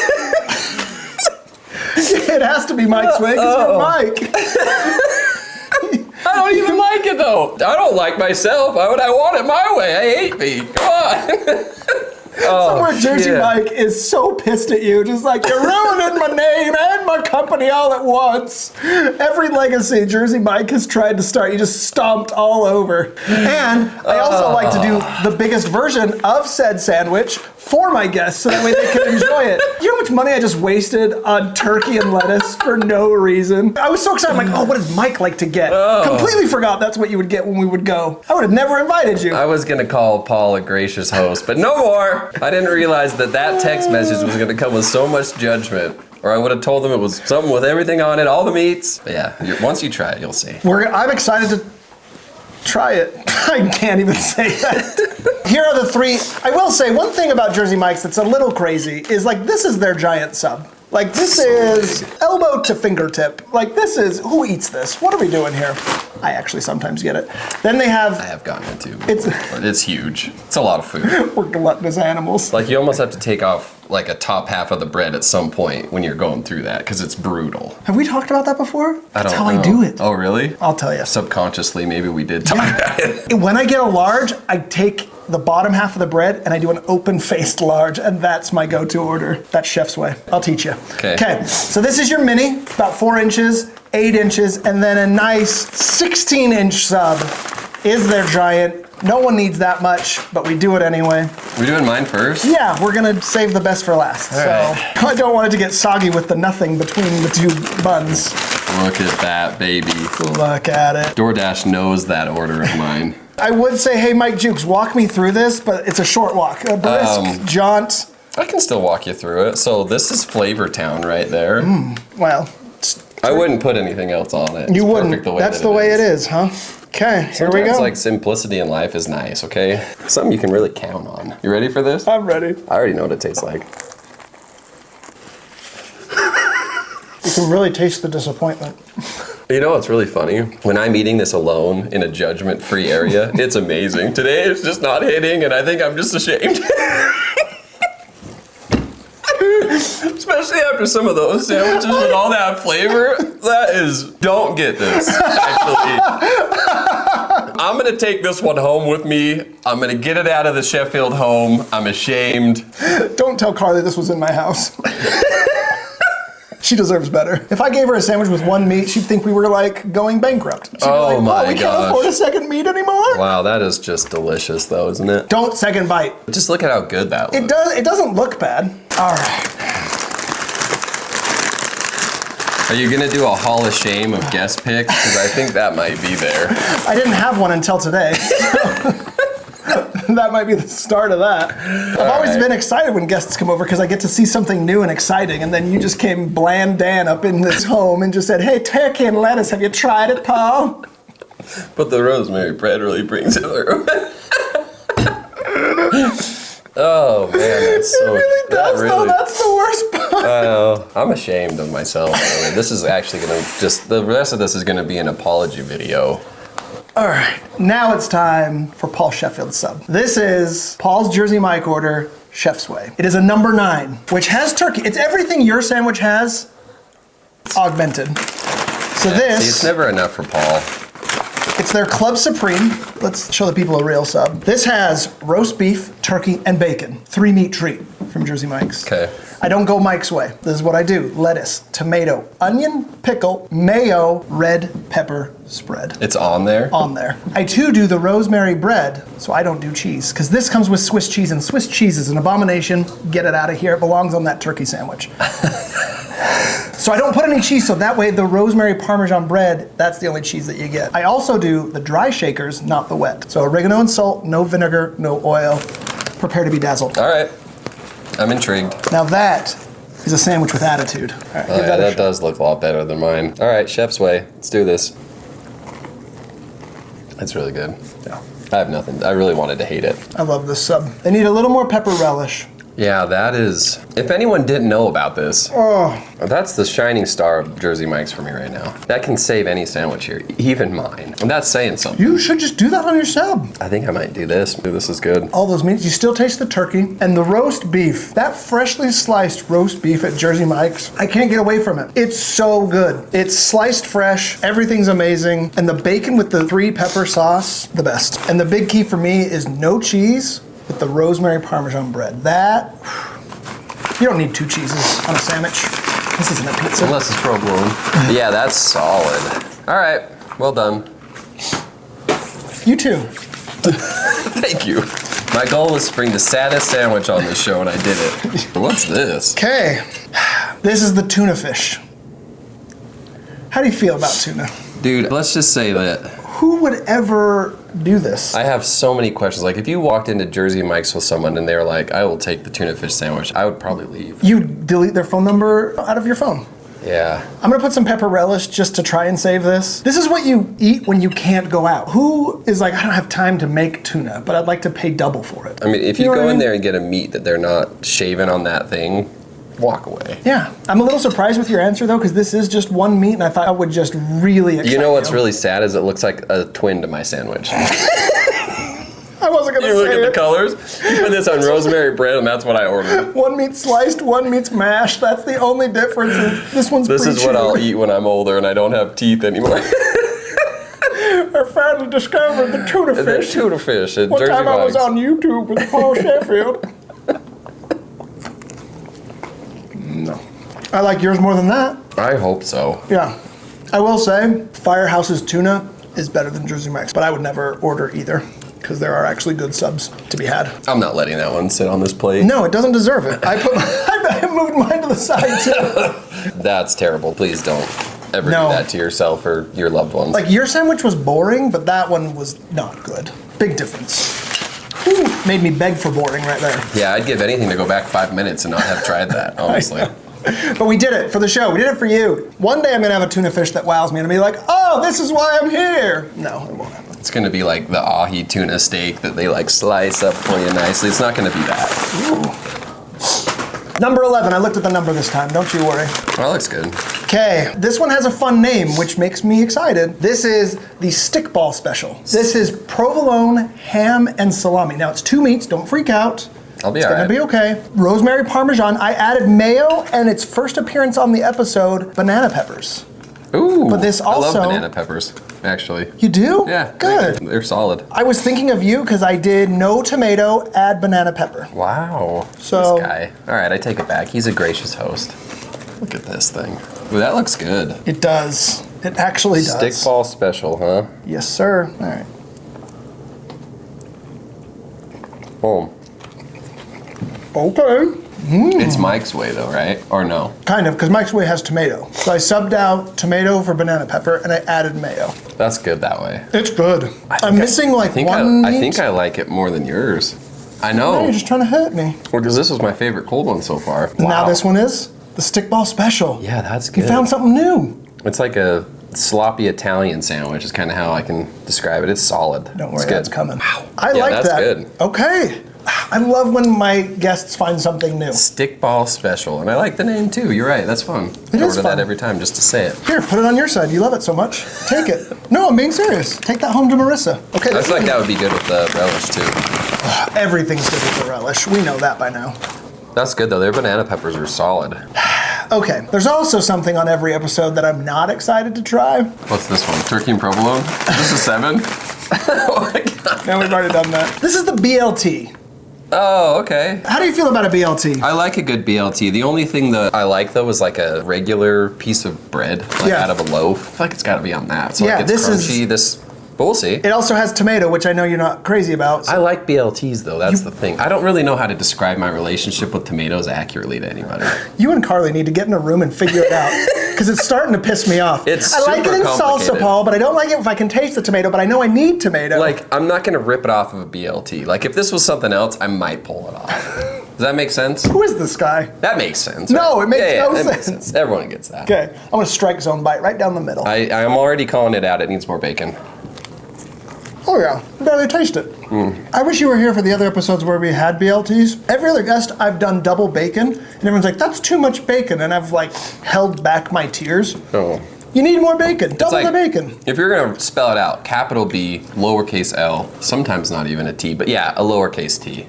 Speaker 1: It has to be Mike's way because you're Mike.
Speaker 2: I don't even like it though. I don't like myself. I want it my way. I hate me. Come on.
Speaker 1: Somewhere Jersey
Speaker 2: yeah.
Speaker 1: Mike is so pissed at you, just like, you're ruining my name and my company all at once. Every legacy Jersey Mike has tried to start, you just stomped all over. And I also like to do the biggest version of said sandwich for my guests so that way they can enjoy it. You know how much money I just wasted on turkey and lettuce for no reason? I was so excited, I'm like, oh, what does Mike like to get? Completely forgot that's what you would get when we would go. I would have never invited you.
Speaker 2: I was gonna call Paul a gracious host, but no more. I didn't realize that text message was gonna come with so much judgment. Or I would have told them it was something with everything on it, all the meats. But yeah, once you try it, you'll see.
Speaker 1: I'm excited to try it. I can't even say that. Here are the 3. I will say one thing about Jersey Mike's that's a little crazy is like this is their giant sub. Like this is elbow to fingertip. Like this is, who eats this? What are we doing here? I actually sometimes get it. Then they have,
Speaker 2: I have gotten it too.
Speaker 1: It's-
Speaker 2: But it's huge. It's a lot of food.
Speaker 1: we're gluttonous animals.
Speaker 2: Like you almost have to take off like a top half of the bread at some point when you're going through that because it's brutal.
Speaker 1: Have we talked about that before? That's
Speaker 2: I
Speaker 1: how
Speaker 2: don't
Speaker 1: I
Speaker 2: know.
Speaker 1: do it.
Speaker 2: Oh really?
Speaker 1: I'll tell you.
Speaker 2: Subconsciously, maybe we did talk about it.
Speaker 1: When I get a large, I take the bottom half of the bread and I do an open-faced large, and that's my go-to order. That's chef's way. I'll teach you.
Speaker 2: Okay.
Speaker 1: So this is your mini, about 4 inches, 8 inches, and then a nice 16-inch sub is their giant. No one needs that much, but we do it anyway.
Speaker 2: We doing mine first?
Speaker 1: Yeah, we're gonna save the best for last.
Speaker 2: right.
Speaker 1: I don't want it to get soggy with the nothing between the 2 buns.
Speaker 2: Look at that, baby.
Speaker 1: Look at it.
Speaker 2: DoorDash knows that order of mine.
Speaker 1: I would say, hey, Mike Jewkes, walk me through this, but it's a short walk. A brisk jaunt.
Speaker 2: I can still walk you through it. So this is Flavor Town right there.
Speaker 1: Well,
Speaker 2: I wouldn't put anything else on it.
Speaker 1: you
Speaker 2: It's
Speaker 1: wouldn't.
Speaker 2: perfect the way
Speaker 1: That's
Speaker 2: that
Speaker 1: the way it is, huh? Okay, here we
Speaker 2: Sometimes,
Speaker 1: go.
Speaker 2: like simplicity in life is nice, okay? Something you can really count on. You ready for this?
Speaker 1: I'm ready.
Speaker 2: I already know what it tastes like.
Speaker 1: You can really taste the disappointment.
Speaker 2: You know what's really funny? When I'm eating this alone in a judgment-free area, it's amazing. Today it's just not hitting, and I think I'm just ashamed. Especially after some of those sandwiches with all that flavor. That is, don't get this, actually. I'm gonna take this one home with me. I'm gonna get it out of the Sheffield home. I'm ashamed.
Speaker 1: Don't tell Carly this was in my house. She deserves better. If I gave her a sandwich with one meat, she'd think we were like going bankrupt. She'd be like,
Speaker 2: my
Speaker 1: we
Speaker 2: gosh.
Speaker 1: can't afford a second meat anymore.
Speaker 2: Wow, that is just delicious though, isn't it?
Speaker 1: Don't second bite.
Speaker 2: Just look at how good that looks.
Speaker 1: It doesn't look bad. All right.
Speaker 2: Are you gonna do a Hall of Shame of guest picks? Because I think that might be there.
Speaker 1: I didn't have one until today. That might be the start of that. I've always been excited when guests come over because I get to see something new and exciting, and then you just came bland Dan up in this home and just said, hey, turkey and lettuce, have you tried it, Paul?
Speaker 2: But the rosemary bread really brings it through. Oh man, that's so.
Speaker 1: It really does, though. That's the worst part.
Speaker 2: I'm ashamed of myself. I mean, this is actually gonna the rest of this is gonna be an apology video.
Speaker 1: All right, now it's time for Paul Sheffield's sub. This is Paul's Jersey Mike order, Chef's Way. It is a number 9, which has turkey. It's everything your sandwich has, augmented. So this...
Speaker 2: See, it's never enough for Paul.
Speaker 1: It's their Club Supreme. Let's show the people a real sub. This has roast beef, turkey, and bacon. 3-meat treat from Jersey Mike's.
Speaker 2: Okay.
Speaker 1: I don't go Mike's way. This is what I do. Lettuce, tomato, onion, pickle, mayo, red pepper spread.
Speaker 2: It's on there?
Speaker 1: On there. I too do the rosemary bread, so I don't do cheese. Because this comes with Swiss cheese, and Swiss cheese is an abomination. Get it out of here. It belongs on that turkey sandwich. So I don't put any cheese, so that way the rosemary Parmesan bread, that's the only cheese that you get. I also do the dry shakers, not the wet. So oregano and salt, no vinegar, no oil. Prepare to be dazzled.
Speaker 2: All right. I'm intrigued.
Speaker 1: Now that is a sandwich with attitude. All right,
Speaker 2: Oh, yeah, that does look a lot better than mine. All right, Chef's Way. Let's do this. It's really good.
Speaker 1: Yeah.
Speaker 2: I have nothing. I really wanted to hate it.
Speaker 1: I love this sub. They need a little more pepper relish.
Speaker 2: Yeah, that is... If anyone didn't know about this, that's the shining star of Jersey Mike's for me right now. That can save any sandwich here, even mine. And that's saying something.
Speaker 1: You should just do that on your sub.
Speaker 2: I think I might do this. Ooh, this is good.
Speaker 1: All those meats, you still taste the turkey and the roast beef. That freshly sliced roast beef at Jersey Mike's, I can't get away from it. It's so good. It's sliced fresh, everything's amazing, and the bacon with the 3-pepper sauce, the best. And the big key for me is no cheese with the rosemary Parmesan bread. That, you don't need 2 cheeses on a sandwich. This isn't a pizza.
Speaker 2: Unless it's provolone. Yeah, that's solid. All right, well done.
Speaker 1: You too.
Speaker 2: Thank you. My goal was to bring the saddest sandwich on the show, and I did it. What's this?
Speaker 1: Okay, this is the tuna fish. How do you feel about tuna?
Speaker 2: Dude, let's just say that
Speaker 1: Who would ever do this?
Speaker 2: I have so many questions. Like, if you walked into Jersey Mike's with someone and they were like, I will take the tuna fish sandwich, I would probably leave.
Speaker 1: You delete their phone number out of your phone.
Speaker 2: Yeah.
Speaker 1: I'm gonna put some pepper relish just to try and save this. This is what you eat when you can't go out. Who is like, I don't have time to make tuna, but I'd like to pay double for it.
Speaker 2: I mean, if you
Speaker 1: know what
Speaker 2: go
Speaker 1: I
Speaker 2: in
Speaker 1: mean?
Speaker 2: there and get a meat that they're not shaving on that thing, walk away.
Speaker 1: Yeah, I'm a little surprised with your answer though, because this is just one meat, and I thought I would just really excite
Speaker 2: You know what's really sad is it looks like a twin to my sandwich.
Speaker 1: I wasn't gonna
Speaker 2: You look
Speaker 1: say
Speaker 2: at
Speaker 1: it.
Speaker 2: the colors, you put this on rosemary bread, and that's what I ordered.
Speaker 1: One meat's sliced, one meat's mashed. That's the only difference. This one's
Speaker 2: This is what I'll eat when I'm older and I don't have teeth anymore.
Speaker 1: I finally discovered the tuna
Speaker 2: The
Speaker 1: fish.
Speaker 2: tuna fish at
Speaker 1: One
Speaker 2: Jersey
Speaker 1: time I was
Speaker 2: Mike's.
Speaker 1: on YouTube with Paul Sheffield. No. I like yours more than that.
Speaker 2: I hope so.
Speaker 1: Yeah. I will say, Firehouse's tuna is better than Jersey Mike's, but I would never order either, because there are actually good subs to be had.
Speaker 2: I'm not letting that one sit on this plate.
Speaker 1: No, it doesn't deserve it. I moved mine to the side too.
Speaker 2: That's terrible. Please don't ever
Speaker 1: No.
Speaker 2: do that to yourself or your loved ones.
Speaker 1: Like, your sandwich was boring, but that one was not good. Big difference. Whew, made me beg for boring right there.
Speaker 2: Yeah, I'd give anything to go back 5 minutes and not have tried that, honestly.
Speaker 1: But we did it for the show. We did it for you. One day I'm gonna have a tuna fish that wows me and I'll be like, oh, this is why I'm here. No, it won't happen.
Speaker 2: It's gonna be like the ahi tuna steak that they like slice up for you nicely. It's not gonna be that.
Speaker 1: Number 11, I looked at the number this time, don't you worry.
Speaker 2: Oh, that looks good.
Speaker 1: Okay, this one has a fun name, which makes me excited. This is the stickball special. This is provolone, ham, and salami. Now it's 2 meats, don't freak out.
Speaker 2: I'll be
Speaker 1: It's
Speaker 2: all
Speaker 1: gonna
Speaker 2: right.
Speaker 1: be okay. Rosemary Parmesan, I added mayo, and its first appearance on the episode, banana peppers.
Speaker 2: Ooh. Ooh,
Speaker 1: But this also...
Speaker 2: I love banana peppers, actually.
Speaker 1: You do?
Speaker 2: Yeah.
Speaker 1: Good.
Speaker 2: They're solid.
Speaker 1: I was thinking of you because I did no tomato, add banana pepper.
Speaker 2: Wow.
Speaker 1: So-
Speaker 2: This guy. All right, I take it back. He's a gracious host. Look at this thing. Ooh, that looks good.
Speaker 1: It does. It actually does.
Speaker 2: Stickball special, huh?
Speaker 1: Yes, sir. All right.
Speaker 2: Boom.
Speaker 1: Okay.
Speaker 2: It's Mike's way, though, right? Or no?
Speaker 1: Kind of, because Mike's Way has tomato. So I subbed out tomato for banana pepper, and I added mayo.
Speaker 2: That's good that way.
Speaker 1: It's good. I'm missing like
Speaker 2: I think
Speaker 1: one
Speaker 2: I
Speaker 1: meat.
Speaker 2: think I like it more than yours. I
Speaker 1: No,
Speaker 2: know.
Speaker 1: you're just trying to hurt me.
Speaker 2: Well, because this was my favorite cold one so far.
Speaker 1: Now
Speaker 2: Wow.
Speaker 1: this one is the stickball special.
Speaker 2: Yeah, that's
Speaker 1: You
Speaker 2: good.
Speaker 1: found something new.
Speaker 2: It's like a sloppy Italian sandwich is kind of how I can describe it. It's solid.
Speaker 1: Don't
Speaker 2: It's
Speaker 1: worry,
Speaker 2: good.
Speaker 1: that's coming. I
Speaker 2: Yeah,
Speaker 1: like
Speaker 2: that's
Speaker 1: that.
Speaker 2: good.
Speaker 1: Okay. I love when my guests find something new.
Speaker 2: Stickball special, and I like the name too. You're right. That's fun.
Speaker 1: It
Speaker 2: I
Speaker 1: is
Speaker 2: order
Speaker 1: fun.
Speaker 2: that every time just to say it.
Speaker 1: Here, put it on your side. You love it so much. Take it. No, I'm being serious. Take that home to Marissa. Okay.
Speaker 2: I feel like that would be good with the relish too.
Speaker 1: Everything's good with the relish. We know that by now.
Speaker 2: That's good though. Their banana peppers are solid.
Speaker 1: Okay. There's also something on every episode that I'm not excited to try.
Speaker 2: What's this one? Turkey and provolone? Is this a 7? Oh my god.
Speaker 1: Now we've already done that. This is the BLT.
Speaker 2: Oh, okay.
Speaker 1: How do you feel about a BLT?
Speaker 2: I like a good BLT. The only thing that I like though is like a regular piece of bread, like
Speaker 1: Yeah.
Speaker 2: out of a loaf. I feel like it's got to be on that. So
Speaker 1: Yeah,
Speaker 2: like it's
Speaker 1: this is-
Speaker 2: crunchy. But we'll see.
Speaker 1: It also has tomato, which I know you're not crazy about.
Speaker 2: I like BLTs though. That's the thing. I don't really know how to describe my relationship with tomatoes accurately to anybody.
Speaker 1: You and Carly need to get in a room and figure it out. Because it's starting to piss me off.
Speaker 2: It's
Speaker 1: I like it
Speaker 2: super
Speaker 1: in salsa,
Speaker 2: complicated.
Speaker 1: Paul, but I don't like it if I can taste the tomato, but I know I need tomato.
Speaker 2: Like, I'm not gonna rip it off of a BLT. Like, if this was something else, I might pull it off. Does that make sense?
Speaker 1: Who is this guy?
Speaker 2: That makes sense.
Speaker 1: No, it makes no
Speaker 2: that makes
Speaker 1: sense.
Speaker 2: sense. Everyone gets that.
Speaker 1: Okay, I'm gonna strike zone bite right down the middle.
Speaker 2: I'm already calling it out. It needs more bacon.
Speaker 1: Oh yeah, I barely taste it. I wish you were here for the other episodes where we had BLTs. Every other guest, I've done double bacon, and everyone's like, that's too much bacon, and I've like held back my tears.
Speaker 2: Oh.
Speaker 1: You need more bacon, double
Speaker 2: like-
Speaker 1: the bacon.
Speaker 2: If you're gonna spell it out, capital B, lowercase L, sometimes not even a T, but yeah, a lowercase T.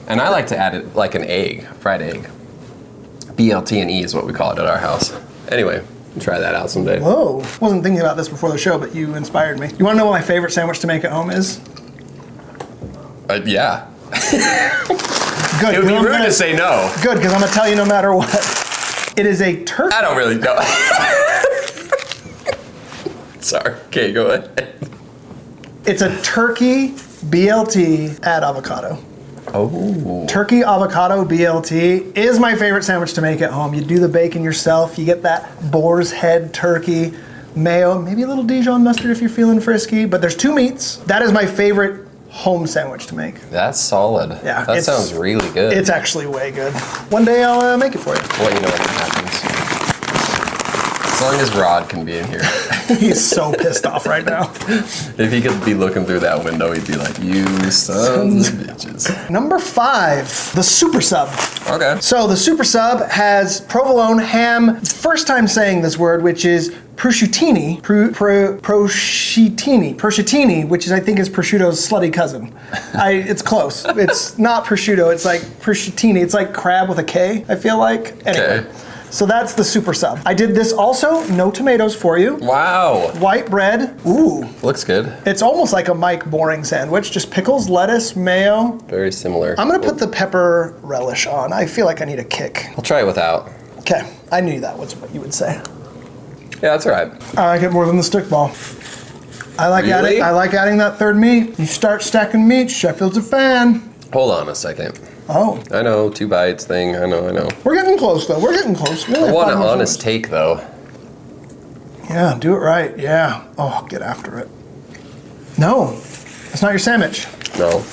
Speaker 2: And I like to add it like an egg, fried egg. BLT and E is what we call it at our house. Anyway, try that out someday.
Speaker 1: Whoa, wasn't thinking about this before the show, but you inspired me. You wanna know what my favorite sandwich to make at home is?
Speaker 2: Yeah.
Speaker 1: Good.
Speaker 2: It would be
Speaker 1: 'cause I'm
Speaker 2: rude
Speaker 1: gonna-
Speaker 2: to say no.
Speaker 1: Good, because I'm gonna tell you no matter what. It is a turkey.
Speaker 2: I don't really know. Sorry. Okay, go ahead.
Speaker 1: It's a turkey BLT add avocado.
Speaker 2: Oh.
Speaker 1: Turkey avocado BLT is my favorite sandwich to make at home. You do the bacon yourself. You get that boar's head turkey, mayo, maybe a little Dijon mustard if you're feeling frisky. But there's two meats. That is my favorite home sandwich to make.
Speaker 2: That's solid.
Speaker 1: Yeah,
Speaker 2: That
Speaker 1: it's-
Speaker 2: sounds really good.
Speaker 1: It's actually way good. One day I'll make it for you.
Speaker 2: I'll let you know when that happens. As long as Rod can be in here.
Speaker 1: He's so pissed off right now.
Speaker 2: If he could be looking through that window, he'd be like, you sons of bitches.
Speaker 1: Number 5, the super sub.
Speaker 2: Okay.
Speaker 1: So the super sub has provolone, ham, first time saying this word, which is prosciutini, prosciutini, which is I think is prosciutto's slutty cousin. It's close. It's not prosciutto. It's like prosciutini. It's like crab with a K. I feel like. Anyway,
Speaker 2: Okay.
Speaker 1: so that's the super sub. I did this also. No tomatoes for you.
Speaker 2: Wow.
Speaker 1: White bread. Ooh,
Speaker 2: Looks good.
Speaker 1: it's almost like a Mike boring sandwich. Just pickles, lettuce, mayo.
Speaker 2: Very similar.
Speaker 1: I'm gonna put the pepper relish on. I feel like I need a kick.
Speaker 2: I'll try it without.
Speaker 1: Okay, I knew that was what you would say.
Speaker 2: Yeah, that's all right.
Speaker 1: I like it more than the stickball. I like
Speaker 2: Really?
Speaker 1: adding that third meat. You start stacking meat, Sheffield's a fan.
Speaker 2: Hold on a second.
Speaker 1: Oh,
Speaker 2: I know, 2 bites thing. I know.
Speaker 1: we're getting close though. We're getting close.
Speaker 2: I want an honest take though.
Speaker 1: Yeah, do it right. Yeah. Oh, get after it. No, it's not your sandwich.
Speaker 2: No.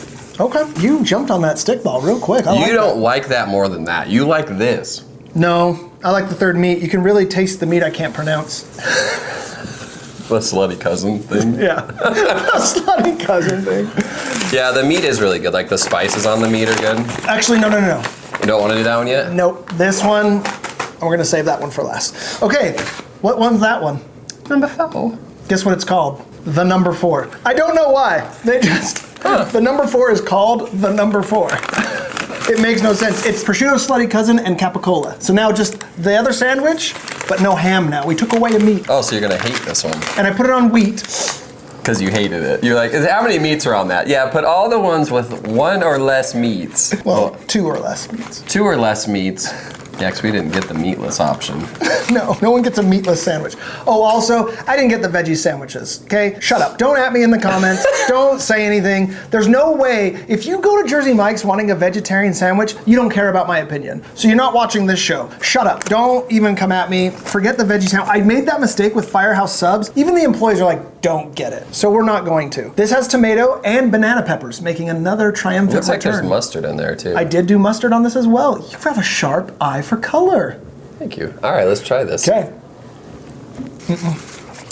Speaker 1: Okay, you jumped on that stickball real quick. I like
Speaker 2: You don't like that more than that. You like this.
Speaker 1: that. No, I like the third meat. You can really taste the meat I can't pronounce.
Speaker 2: The slutty cousin thing.
Speaker 1: Yeah, a slutty cousin thing.
Speaker 2: Yeah, the meat is really good. Like the spices on the meat are good.
Speaker 1: Actually, no.
Speaker 2: You don't want to do that one yet?
Speaker 1: Nope. This one, we're gonna save that one for last. Okay, what one's that one?
Speaker 2: Number 4.
Speaker 1: Guess what it's called? The number 4. I don't know why. They just, the number 4 is called the number 4. It makes no sense. It's prosciutto slutty cousin and capicola. So now just the other sandwich, but no ham now. We took away a meat.
Speaker 2: Oh, so you're gonna hate this one.
Speaker 1: And I put it on wheat.
Speaker 2: Because you hated it. You're like, how many meats are on that? Yeah, put all the ones with 1 or less meats.
Speaker 1: Well, 2 or less meats.
Speaker 2: 2 or less meats. Yeah, because we didn't get the meatless option.
Speaker 1: No one gets a meatless sandwich. Oh, also, I didn't get the veggie sandwiches, okay? Shut up. Don't at me in the comments. Don't say anything. There's no way, if you go to Jersey Mike's wanting a vegetarian sandwich, you don't care about my opinion. So you're not watching this show. Shut up. Don't even come at me. Forget the veggie sandwich. I made that mistake with Firehouse Subs. Even the employees are like, don't get it. So we're not going to. This has tomato and banana peppers, making another triumphant
Speaker 2: Looks like
Speaker 1: return.
Speaker 2: there's mustard in there too.
Speaker 1: I did do mustard on this as well. You have a sharp eye for color.
Speaker 2: Thank you. All right, let's try this.
Speaker 1: Okay. I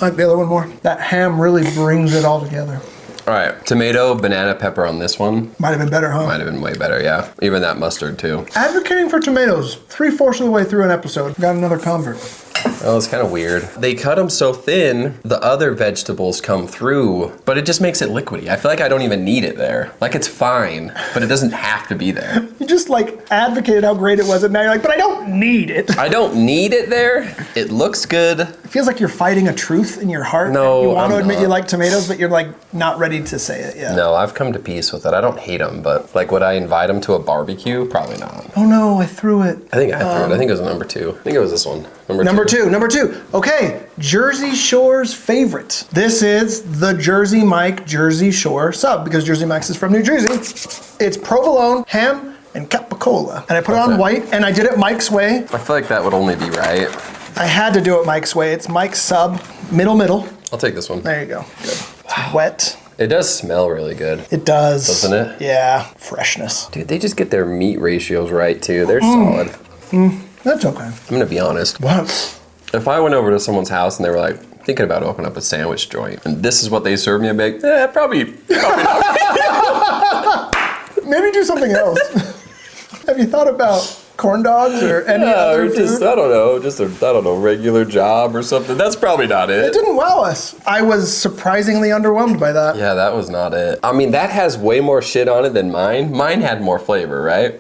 Speaker 1: like the other one more. That ham really brings it all together.
Speaker 2: All right, tomato, banana, pepper on this one.
Speaker 1: Might have been better, huh?
Speaker 2: Might have been way better, yeah. Even that mustard too.
Speaker 1: Advocating for tomatoes. 3/4 of the way through an episode. Got another convert.
Speaker 2: Oh, it's kind of weird. They cut them so thin, the other vegetables come through, but it just makes it liquidy. I feel like I don't even need it there. Like, it's fine, but it doesn't have to be there.
Speaker 1: You just like advocated how great it was, and now you're like, but I don't need it.
Speaker 2: I don't need it there. It looks good.
Speaker 1: It feels like you're fighting a truth in your heart.
Speaker 2: No,
Speaker 1: You want to
Speaker 2: I'm
Speaker 1: admit
Speaker 2: not.
Speaker 1: you like tomatoes, but you're like not ready to say it yet.
Speaker 2: No, I've come to peace with it. I don't hate them, but like, would I invite them to a barbecue? Probably not.
Speaker 1: Oh no, I threw it.
Speaker 2: I think I threw it. I think it was number 2. I think it was this one.
Speaker 1: Number two. Okay, Jersey Shore's favorite. This is the Jersey Mike Jersey Shore sub, because Jersey Mike's is from New Jersey. It's provolone, ham, and capicola. And I put it on white, and I did it Mike's way.
Speaker 2: I feel like that would only be right.
Speaker 1: I had to do it Mike's way. It's Mike's sub, middle.
Speaker 2: I'll take this one.
Speaker 1: There you go. Good. It's wet.
Speaker 2: It does smell really good.
Speaker 1: It does.
Speaker 2: Doesn't it?
Speaker 1: Yeah, freshness.
Speaker 2: Dude, they just get their meat ratios right too. They're solid.
Speaker 1: That's okay.
Speaker 2: I'm gonna be honest.
Speaker 1: What?
Speaker 2: If I went over to someone's house and they were like thinking about opening up a sandwich joint, and this is what they served me, I'd be like, probably not.
Speaker 1: Maybe do something else. Have you thought about corn dogs or any other
Speaker 2: or just
Speaker 1: food?
Speaker 2: I don't know, regular job or something. That's probably not
Speaker 1: It
Speaker 2: it.
Speaker 1: didn't wow us. I was surprisingly underwhelmed by that.
Speaker 2: Yeah, that was not it. I mean, that has way more shit on it than mine. Mine had more flavor, right?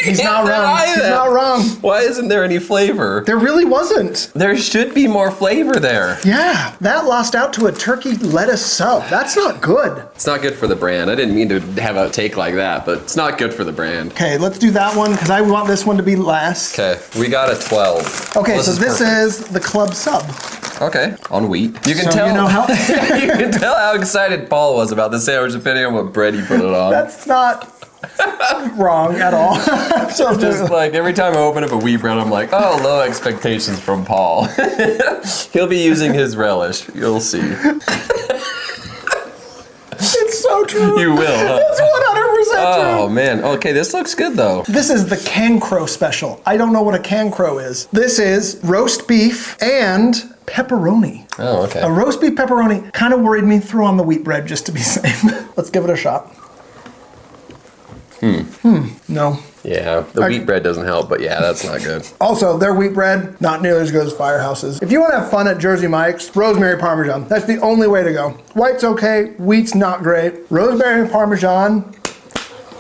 Speaker 1: He's not
Speaker 2: can't
Speaker 1: wrong.
Speaker 2: deny
Speaker 1: He's
Speaker 2: that.
Speaker 1: not wrong.
Speaker 2: Why isn't there any flavor?
Speaker 1: There really wasn't.
Speaker 2: There should be more flavor there.
Speaker 1: Yeah, that lost out to a turkey lettuce sub. That's not good.
Speaker 2: It's not good for the brand. I didn't mean to have a take like that, but it's not good for the brand.
Speaker 1: Okay, let's do that one because I want this one to be last.
Speaker 2: Okay, we got a 12.
Speaker 1: Okay,
Speaker 2: Well,
Speaker 1: so this
Speaker 2: perfect.
Speaker 1: is the club sub.
Speaker 2: Okay, on wheat. You can
Speaker 1: So
Speaker 2: tell.
Speaker 1: you know how-
Speaker 2: you can tell how excited Paul was about the sandwich, depending on what bread he put it on.
Speaker 1: That's not wrong at all. So
Speaker 2: Just like every time I open up a wheat bread, I'm like, oh, low expectations from Paul. He'll be using his relish. You'll see.
Speaker 1: it's so true.
Speaker 2: You will, huh?
Speaker 1: It's 100% true.
Speaker 2: Oh man. Okay, this looks good though.
Speaker 1: This is the Cancro special. I don't know what a Cancro is. This is roast beef and pepperoni.
Speaker 2: Oh, okay.
Speaker 1: A roast beef pepperoni kind of worried me. Threw on the wheat bread just to be safe. Let's give it a shot. No.
Speaker 2: Yeah, the wheat bread doesn't help, but yeah, that's not good.
Speaker 1: Also, their wheat bread, not nearly as good as Firehouse's. If you want to have fun at Jersey Mike's, rosemary Parmesan. That's the only way to go. White's okay, wheat's not great. Rosemary Parmesan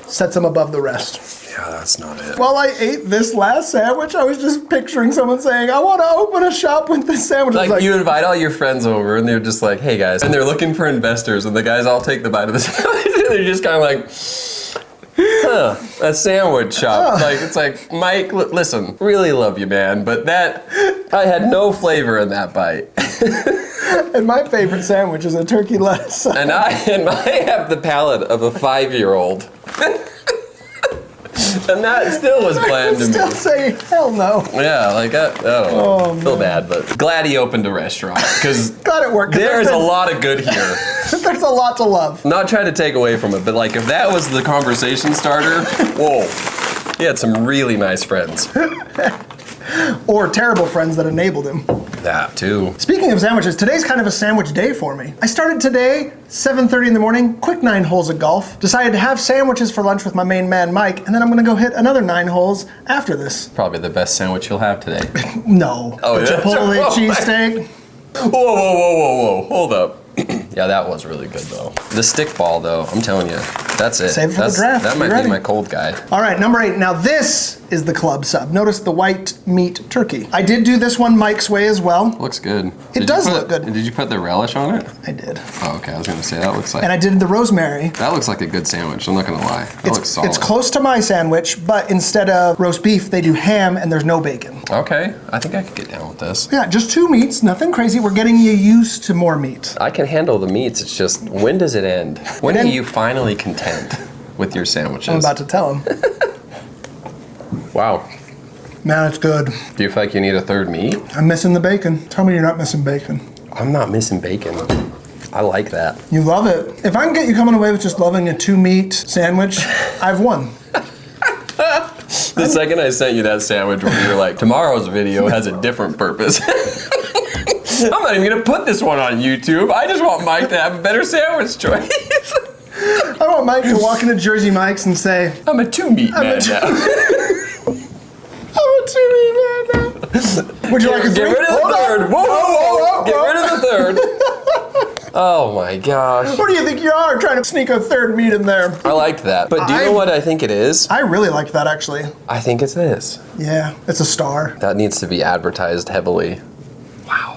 Speaker 1: sets them above the rest.
Speaker 2: Yeah, that's not it.
Speaker 1: While I ate this last sandwich, I was just picturing someone saying, I want to open a shop with this sandwich. I was
Speaker 2: Like you invite all your friends over and they're just like, hey guys, and they're looking for investors and the guys all take the bite of the sandwich and they're just kind of like, huh, a sandwich shop. Like, it's like, Mike, listen, really love you, man, but that, I had no flavor in that bite.
Speaker 1: And my favorite sandwich is a turkey lettuce.
Speaker 2: And I have the palate of a 5-year-old. And that still was bland to
Speaker 1: Still
Speaker 2: me.
Speaker 1: saying, hell no.
Speaker 2: Yeah, like, I don't know.
Speaker 1: Oh,
Speaker 2: Feel bad, but glad he opened a restaurant, because
Speaker 1: Glad it worked. 'cause
Speaker 2: there's a
Speaker 1: been-
Speaker 2: lot of good here.
Speaker 1: There's a lot to love.
Speaker 2: Not trying to take away from it, but like if that was the conversation starter, whoa. He had some really nice friends.
Speaker 1: Or terrible friends that enabled him.
Speaker 2: That too.
Speaker 1: Speaking of sandwiches, today's kind of a sandwich day for me. I started today, 7:30 in the morning, quick 9 holes of golf. Decided to have sandwiches for lunch with my main man, Mike, and then I'm gonna go hit another 9 holes after this.
Speaker 2: Probably the best sandwich you'll have today.
Speaker 1: No.
Speaker 2: Oh,
Speaker 1: The
Speaker 2: yeah?
Speaker 1: Chipotle
Speaker 2: Chipotle.
Speaker 1: cheesesteak.
Speaker 2: Whoa. Hold up. Yeah, Yeah, that was really good though. The stick ball though, I'm telling you, that's it.
Speaker 1: Save it for the draft.
Speaker 2: That
Speaker 1: Be
Speaker 2: might
Speaker 1: ready.
Speaker 2: be my cold guy.
Speaker 1: All right, number 8. Now this is the club sub. Notice the white meat turkey. I did do this one Mike's way as well.
Speaker 2: Looks good.
Speaker 1: It does look good.
Speaker 2: Did you put the relish on it?
Speaker 1: I did.
Speaker 2: Oh, okay. I was gonna say that looks like
Speaker 1: And I did the rosemary.
Speaker 2: that looks like a good sandwich. I'm not gonna lie. That looks solid.
Speaker 1: It's close to my sandwich, but instead of roast beef, they do ham and there's no bacon.
Speaker 2: Okay, I think I could get down with this.
Speaker 1: Yeah, just 2 meats, nothing crazy. We're getting you used to more meat.
Speaker 2: I can handle the meats. It's just when does it end? When are
Speaker 1: ends-
Speaker 2: you finally content with your sandwiches?
Speaker 1: I'm about to tell him.
Speaker 2: Wow.
Speaker 1: Man, it's good.
Speaker 2: Do you feel like you need a third meat?
Speaker 1: I'm missing the bacon. Tell me you're not missing bacon.
Speaker 2: I'm not missing bacon. I like that.
Speaker 1: You love it. If I can get you coming away with just loving a 2-meat sandwich, I've won.
Speaker 2: The second I sent you that sandwich, when you were like, tomorrow's video has a different purpose. I'm not even gonna put this one on YouTube. I just want Mike to have a better sandwich choice.
Speaker 1: I want Mike to walk into Jersey Mike's and say,
Speaker 2: I'm a 2-meat man now.
Speaker 1: I'm a 2-meat man now. Would you like a 3?
Speaker 2: Get rid of the
Speaker 1: Hold
Speaker 2: third.
Speaker 1: on.
Speaker 2: Whoa, whoa, whoa. Get
Speaker 1: whoa.
Speaker 2: rid of the third. Oh my gosh.
Speaker 1: What do you think you are, trying to sneak a 3rd meat in there?
Speaker 2: I liked that. But do you know what I think it is?
Speaker 1: I really liked that, actually.
Speaker 2: I think it's this.
Speaker 1: Yeah, it's a star.
Speaker 2: That needs to be advertised heavily.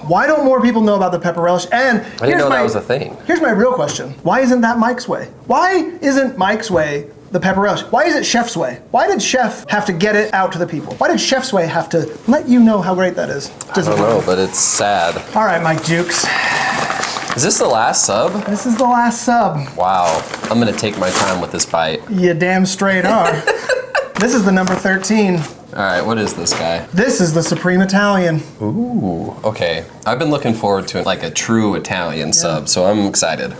Speaker 1: Why don't more people know about the pepper relish? And
Speaker 2: I didn't know that was a thing.
Speaker 1: Here's my real question. Why isn't that Mike's way? Why isn't Mike's way the pepper relish? Why is it Chef's way? Why did Chef have to get it out to the people? Why did Chef's way have to let you know how great that is?
Speaker 2: I don't know, but it's sad.
Speaker 1: All right, Mike Jewkes.
Speaker 2: Is this the last sub?
Speaker 1: This is the last sub.
Speaker 2: Wow. I'm gonna take my time with this bite.
Speaker 1: You damn straight are. This is the number 13.
Speaker 2: All right, what is this guy?
Speaker 1: This is the Supreme Italian.
Speaker 2: Ooh, okay. I've been looking forward to like a true Italian sub, so I'm excited.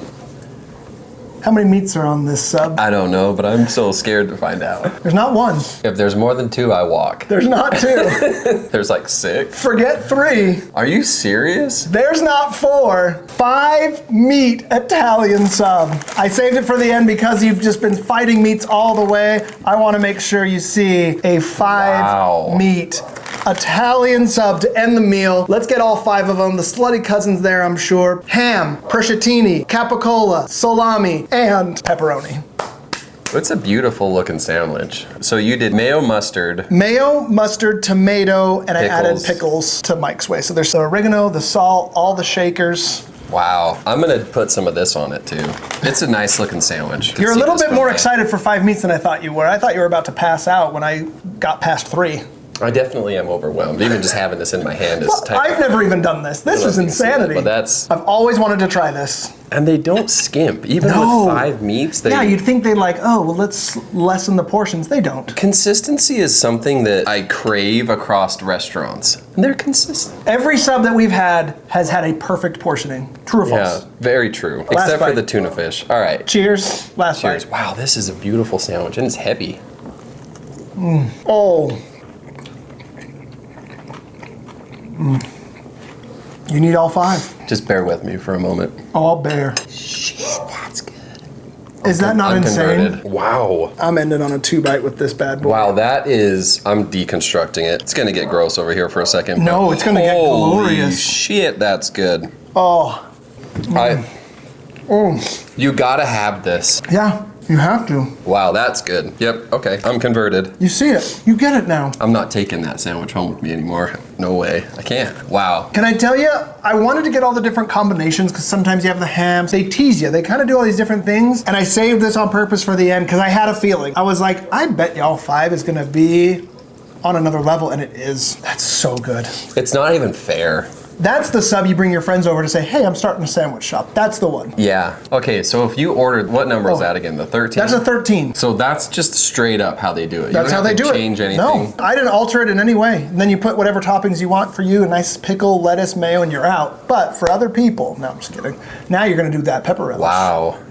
Speaker 1: How many meats are on this sub?
Speaker 2: I don't know, but I'm so scared to find out.
Speaker 1: There's not 1.
Speaker 2: If there's more than 2, I walk.
Speaker 1: There's not 2.
Speaker 2: There's like 6.
Speaker 1: Forget 3.
Speaker 2: Are you serious?
Speaker 1: There's not 4. 5 meat Italian sub. I saved it for the end because you've just been fighting meats all the way. I want to make sure you see a 5 meat Italian sub to end the meal. Let's get all 5 of them. The slutty cousins there, I'm sure. Ham, prosciutto, capicola, salami, and pepperoni.
Speaker 2: It's a beautiful looking sandwich. So you did mayo mustard.
Speaker 1: Mayo, mustard, tomato, and I added
Speaker 2: Pickles.
Speaker 1: pickles to Mike's way. So there's the oregano, the salt, all the shakers.
Speaker 2: Wow. I'm gonna put some of this on it too. It's a nice looking sandwich.
Speaker 1: You're a
Speaker 2: See
Speaker 1: little
Speaker 2: this
Speaker 1: bit more
Speaker 2: one.
Speaker 1: excited for 5 meats than I thought you were. I thought you were about to pass out when I got past 3.
Speaker 2: I definitely am overwhelmed. Even just having this in my hand is type
Speaker 1: I've never even done this. This was insanity.
Speaker 2: But that's,
Speaker 1: I've always wanted to try this.
Speaker 2: and they don't skimp. Even
Speaker 1: No.
Speaker 2: with 5 meats, they
Speaker 1: Yeah, you'd think they'd like, oh, well, let's lessen the portions. They don't.
Speaker 2: consistency is something that I crave across restaurants. And they're consistent.
Speaker 1: Every sub that we've had has had a perfect portioning. True or
Speaker 2: Yeah,
Speaker 1: false?
Speaker 2: very true.
Speaker 1: Last
Speaker 2: Except for
Speaker 1: bite.
Speaker 2: the tuna fish. All right.
Speaker 1: Cheers. Last
Speaker 2: Cheers.
Speaker 1: bite.
Speaker 2: Wow, this is a beautiful sandwich and it's heavy.
Speaker 1: Oh. You need all 5.
Speaker 2: Just bear with me for a moment.
Speaker 1: Oh, I'll bear.
Speaker 2: Shit, that's good.
Speaker 1: Is that not
Speaker 2: I'm
Speaker 1: insane?
Speaker 2: converted. Wow.
Speaker 1: I'm ending on a 2-bite with this bad boy.
Speaker 2: Wow, that is, I'm deconstructing it. It's gonna get gross over here for a second.
Speaker 1: No,
Speaker 2: but
Speaker 1: it's gonna get
Speaker 2: holy
Speaker 1: glorious.
Speaker 2: shit, that's good.
Speaker 1: Oh. Oh.
Speaker 2: You gotta have this.
Speaker 1: Yeah, you have to.
Speaker 2: Wow, that's good. Yep, okay, I'm converted.
Speaker 1: You see it. You get it now.
Speaker 2: I'm not taking that sandwich home with me anymore. No way, I can't. Wow.
Speaker 1: Can I tell you, I wanted to get all the different combinations because sometimes you have the hams. They tease you. They kind of do all these different things. And I saved this on purpose for the end because I had a feeling. I was like, I bet y'all 5 is going to be on another level. And it is. That's so good.
Speaker 2: It's not even fair.
Speaker 1: That's the sub you bring your friends over to say, hey, I'm starting a sandwich shop. That's the one.
Speaker 2: Yeah. Okay, so if you ordered, what number is that again? The 13?
Speaker 1: That's a 13.
Speaker 2: So that's just straight up how they do it.
Speaker 1: That's
Speaker 2: you
Speaker 1: how
Speaker 2: don't
Speaker 1: they
Speaker 2: have to
Speaker 1: do
Speaker 2: change
Speaker 1: it.
Speaker 2: anything.
Speaker 1: No, I didn't alter it in any way. And then you put whatever toppings you want for you, a nice pickle, lettuce, mayo, and you're out. But for other people, no, I'm just kidding. Now you're going to do that pepper relish.
Speaker 2: Wow.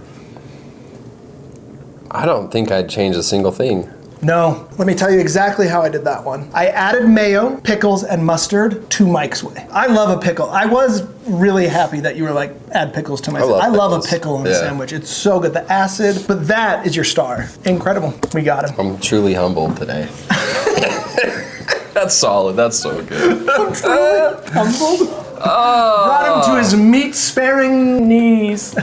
Speaker 2: I don't think I'd change a single thing.
Speaker 1: No, let me tell you exactly how I did that one. I added mayo, pickles, and mustard to Mike's way. I love a pickle. I was really happy that you were like, add pickles to my sandwich. I love a
Speaker 2: pickles.
Speaker 1: pickle on a
Speaker 2: Yeah.
Speaker 1: sandwich. It's so good. The acid, but that is your star. Incredible. We got him.
Speaker 2: I'm truly humbled today. That's solid. That's so good.
Speaker 1: Humbled. Brought him to his meat-sparing knees.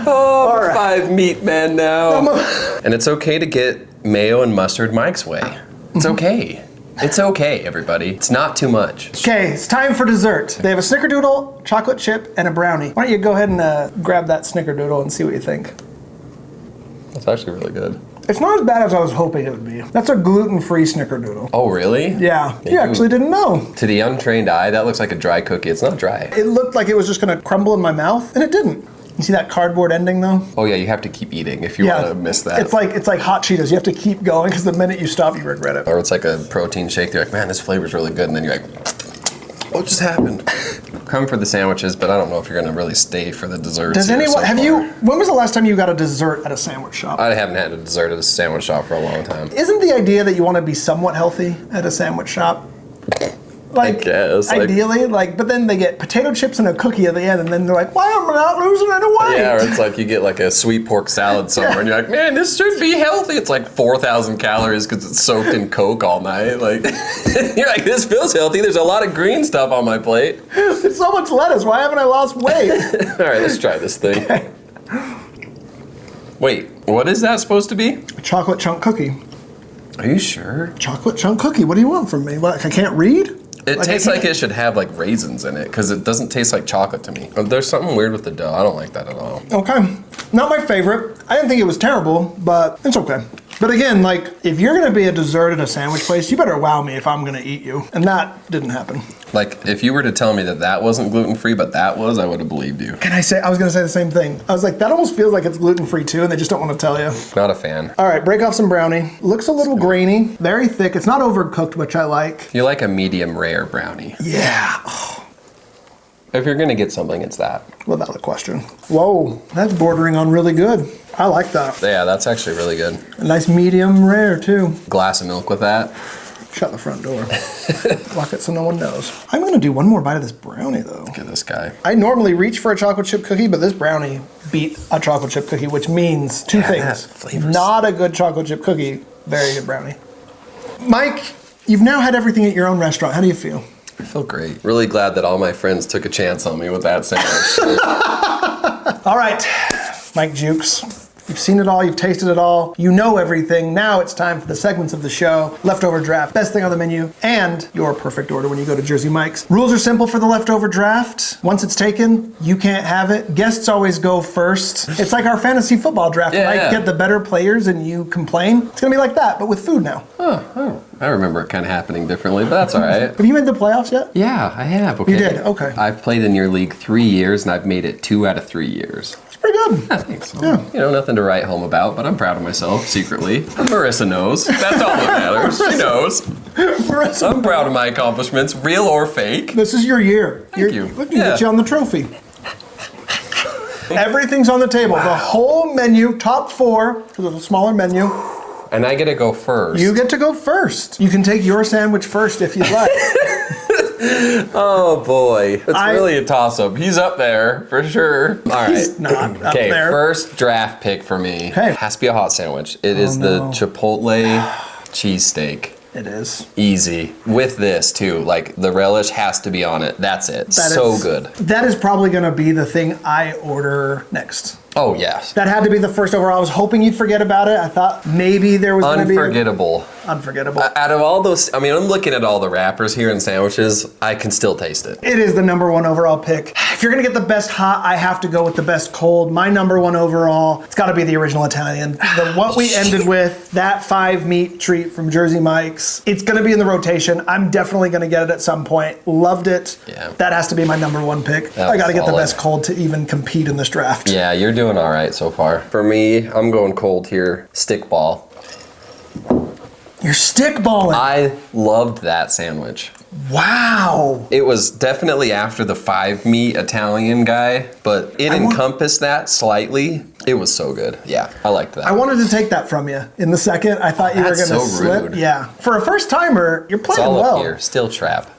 Speaker 2: Oh,
Speaker 1: All right.
Speaker 2: 5 meat man now. And it's okay to get mayo and mustard Mike's way. It's okay. It's okay, everybody. It's not too much.
Speaker 1: Okay, it's time for dessert. They have a snickerdoodle, chocolate chip, and a brownie. Why don't you go ahead and grab that snickerdoodle and see what you think.
Speaker 2: That's actually really good.
Speaker 1: It's not as bad as I was hoping it would be. That's a gluten-free snickerdoodle.
Speaker 2: Oh, really?
Speaker 1: Yeah, you actually didn't know.
Speaker 2: To the untrained eye, that looks like a dry cookie. It's not dry.
Speaker 1: It looked like it was just gonna crumble in my mouth, and it didn't. You see that cardboard ending though?
Speaker 2: Oh yeah, you have to keep eating if you want to miss that.
Speaker 1: It's like hot Cheetos. You have to keep going because the minute you stop, you regret it.
Speaker 2: Or it's like a protein shake. You're like, man, this flavor's really good. And then you're like, what just happened? Come for the sandwiches, but I don't know if you're going to really stay for the desserts.
Speaker 1: Does anyone, when was the last time you got a dessert at a sandwich shop?
Speaker 2: I haven't had a dessert at a sandwich shop for a long time.
Speaker 1: Isn't the idea that you want to be somewhat healthy at a sandwich shop? Like,
Speaker 2: I guess.
Speaker 1: Ideally, but then they get potato chips and a cookie at the end, and then they're like, why am I not losing any weight?
Speaker 2: Yeah, or it's like you get like a sweet pork salad somewhere, and you're like, man, this should be healthy. It's like 4,000 calories because it's soaked in Coke all night. Like, you're like, this feels healthy. There's a lot of green stuff on my plate.
Speaker 1: It's so much lettuce. Why haven't I lost weight?
Speaker 2: All right, let's try this thing.
Speaker 1: Okay.
Speaker 2: Wait, what is that supposed to be?
Speaker 1: A chocolate chunk cookie.
Speaker 2: Are you sure?
Speaker 1: Chocolate chunk cookie. What do you want from me? What, I can't read?
Speaker 2: It tastes like it should have like raisins in it because it doesn't taste like chocolate to me. There's something weird with the dough. I don't like that at all.
Speaker 1: Okay. Not my favorite. I didn't think it was terrible, but it's okay. But again, if you're gonna be a dessert at a sandwich place, you better wow me if I'm gonna eat you. And that didn't happen.
Speaker 2: Like, if you were to tell me that wasn't gluten-free, but that was, I would have believed you.
Speaker 1: I was gonna say the same thing. I was like, that almost feels like it's gluten-free too, and they just don't want to tell you.
Speaker 2: Not a fan.
Speaker 1: All right, break off some brownie. Looks a little grainy, very thick. It's not overcooked, which I like.
Speaker 2: You like a medium rare brownie.
Speaker 1: Yeah.
Speaker 2: If you're gonna get something, it's that.
Speaker 1: Without a question. Whoa, that's bordering on really good. I like that.
Speaker 2: Yeah, that's actually really good.
Speaker 1: A nice medium rare too.
Speaker 2: Glass of milk with that.
Speaker 1: Shut the front door. Lock it so no one knows. I'm gonna do one more bite of this brownie though.
Speaker 2: Look at this guy.
Speaker 1: I normally reach for a chocolate chip cookie, but this brownie beat a chocolate chip cookie, which means two things.
Speaker 2: Flavors.
Speaker 1: Not a good chocolate chip cookie, very good brownie. Mike, you've now had everything at your own restaurant. How do you feel?
Speaker 2: I feel great. Really glad that all my friends took a chance on me with that sandwich.
Speaker 1: All right, Mike Jewkes. You've seen it all, you've tasted it all, you know everything. Now it's time for the segments of the show. Leftover draft, best thing on the menu, and your perfect order when you go to Jersey Mike's. Rules are simple for the leftover draft. Once it's taken, you can't have it. Guests always go first. It's like our fantasy football draft, right?
Speaker 2: Yeah.
Speaker 1: Get the better players and you complain. It's gonna be like that, but with food now.
Speaker 2: I remember it kind of happening differently, but that's all right.
Speaker 1: Have you made the playoffs yet?
Speaker 2: Yeah, I have. Okay.
Speaker 1: You did? Okay.
Speaker 2: I've played in your league 3 years, and I've made it 2 out of 3 years.
Speaker 1: It's pretty good.
Speaker 2: I think so.
Speaker 1: Yeah.
Speaker 2: You know, nothing to write home about, but I'm proud of myself secretly. Marissa knows. That's all that matters. She knows.
Speaker 1: Marissa,
Speaker 2: I'm proud of my accomplishments, real or fake.
Speaker 1: this is your year.
Speaker 2: Thank you.
Speaker 1: Look, you
Speaker 2: Yeah.
Speaker 1: get you on the trophy. Everything's on the table. The whole menu, top 4, because it's a smaller menu.
Speaker 2: And I get to go first.
Speaker 1: You get to go first. You can take your sandwich first if you'd like.
Speaker 2: Oh boy, it's really a toss-up. He's up there for sure. All right.
Speaker 1: He's not up
Speaker 2: Okay,
Speaker 1: there.
Speaker 2: first draft pick for me.
Speaker 1: Okay.
Speaker 2: Has to be a hot sandwich. It is the Chipotle cheesesteak.
Speaker 1: It is.
Speaker 2: Easy. With this too, like the relish has to be on it. That's it. So good.
Speaker 1: That is probably going to be the thing I order next.
Speaker 2: Oh yes.
Speaker 1: That had to be the first overall. I was hoping you'd forget about it. I thought maybe there was going to be...
Speaker 2: Unforgettable.
Speaker 1: Unforgettable.
Speaker 2: Out of all those, I mean, I'm looking at all the wrappers here and sandwiches. I can still taste it.
Speaker 1: It is the #1 overall pick. If you're gonna get the best hot, I have to go with the best cold. My #1 overall, it's gotta be the original Italian. What we ended with, that 5 meat treat from Jersey Mike's. It's gonna be in the rotation. I'm definitely gonna get it at some point. Loved it.
Speaker 2: Yeah.
Speaker 1: That has to be my #1 pick.
Speaker 2: That
Speaker 1: I
Speaker 2: was
Speaker 1: gotta get the
Speaker 2: solid.
Speaker 1: best cold to even compete in this draft.
Speaker 2: Yeah, you're doing all right so far. For me, I'm going cold here. Stick ball.
Speaker 1: You're stickballing.
Speaker 2: I loved that sandwich.
Speaker 1: Wow.
Speaker 2: It was definitely after the 5 meat Italian guy, but it encompassed that slightly. It was so good. Yeah, I liked that.
Speaker 1: I wanted to take that from you in the second. I thought you were
Speaker 2: That's
Speaker 1: gonna
Speaker 2: so
Speaker 1: slip.
Speaker 2: rude.
Speaker 1: Yeah. For a first timer, you're
Speaker 2: It's
Speaker 1: playing
Speaker 2: all
Speaker 1: well.
Speaker 2: up here. Still trap.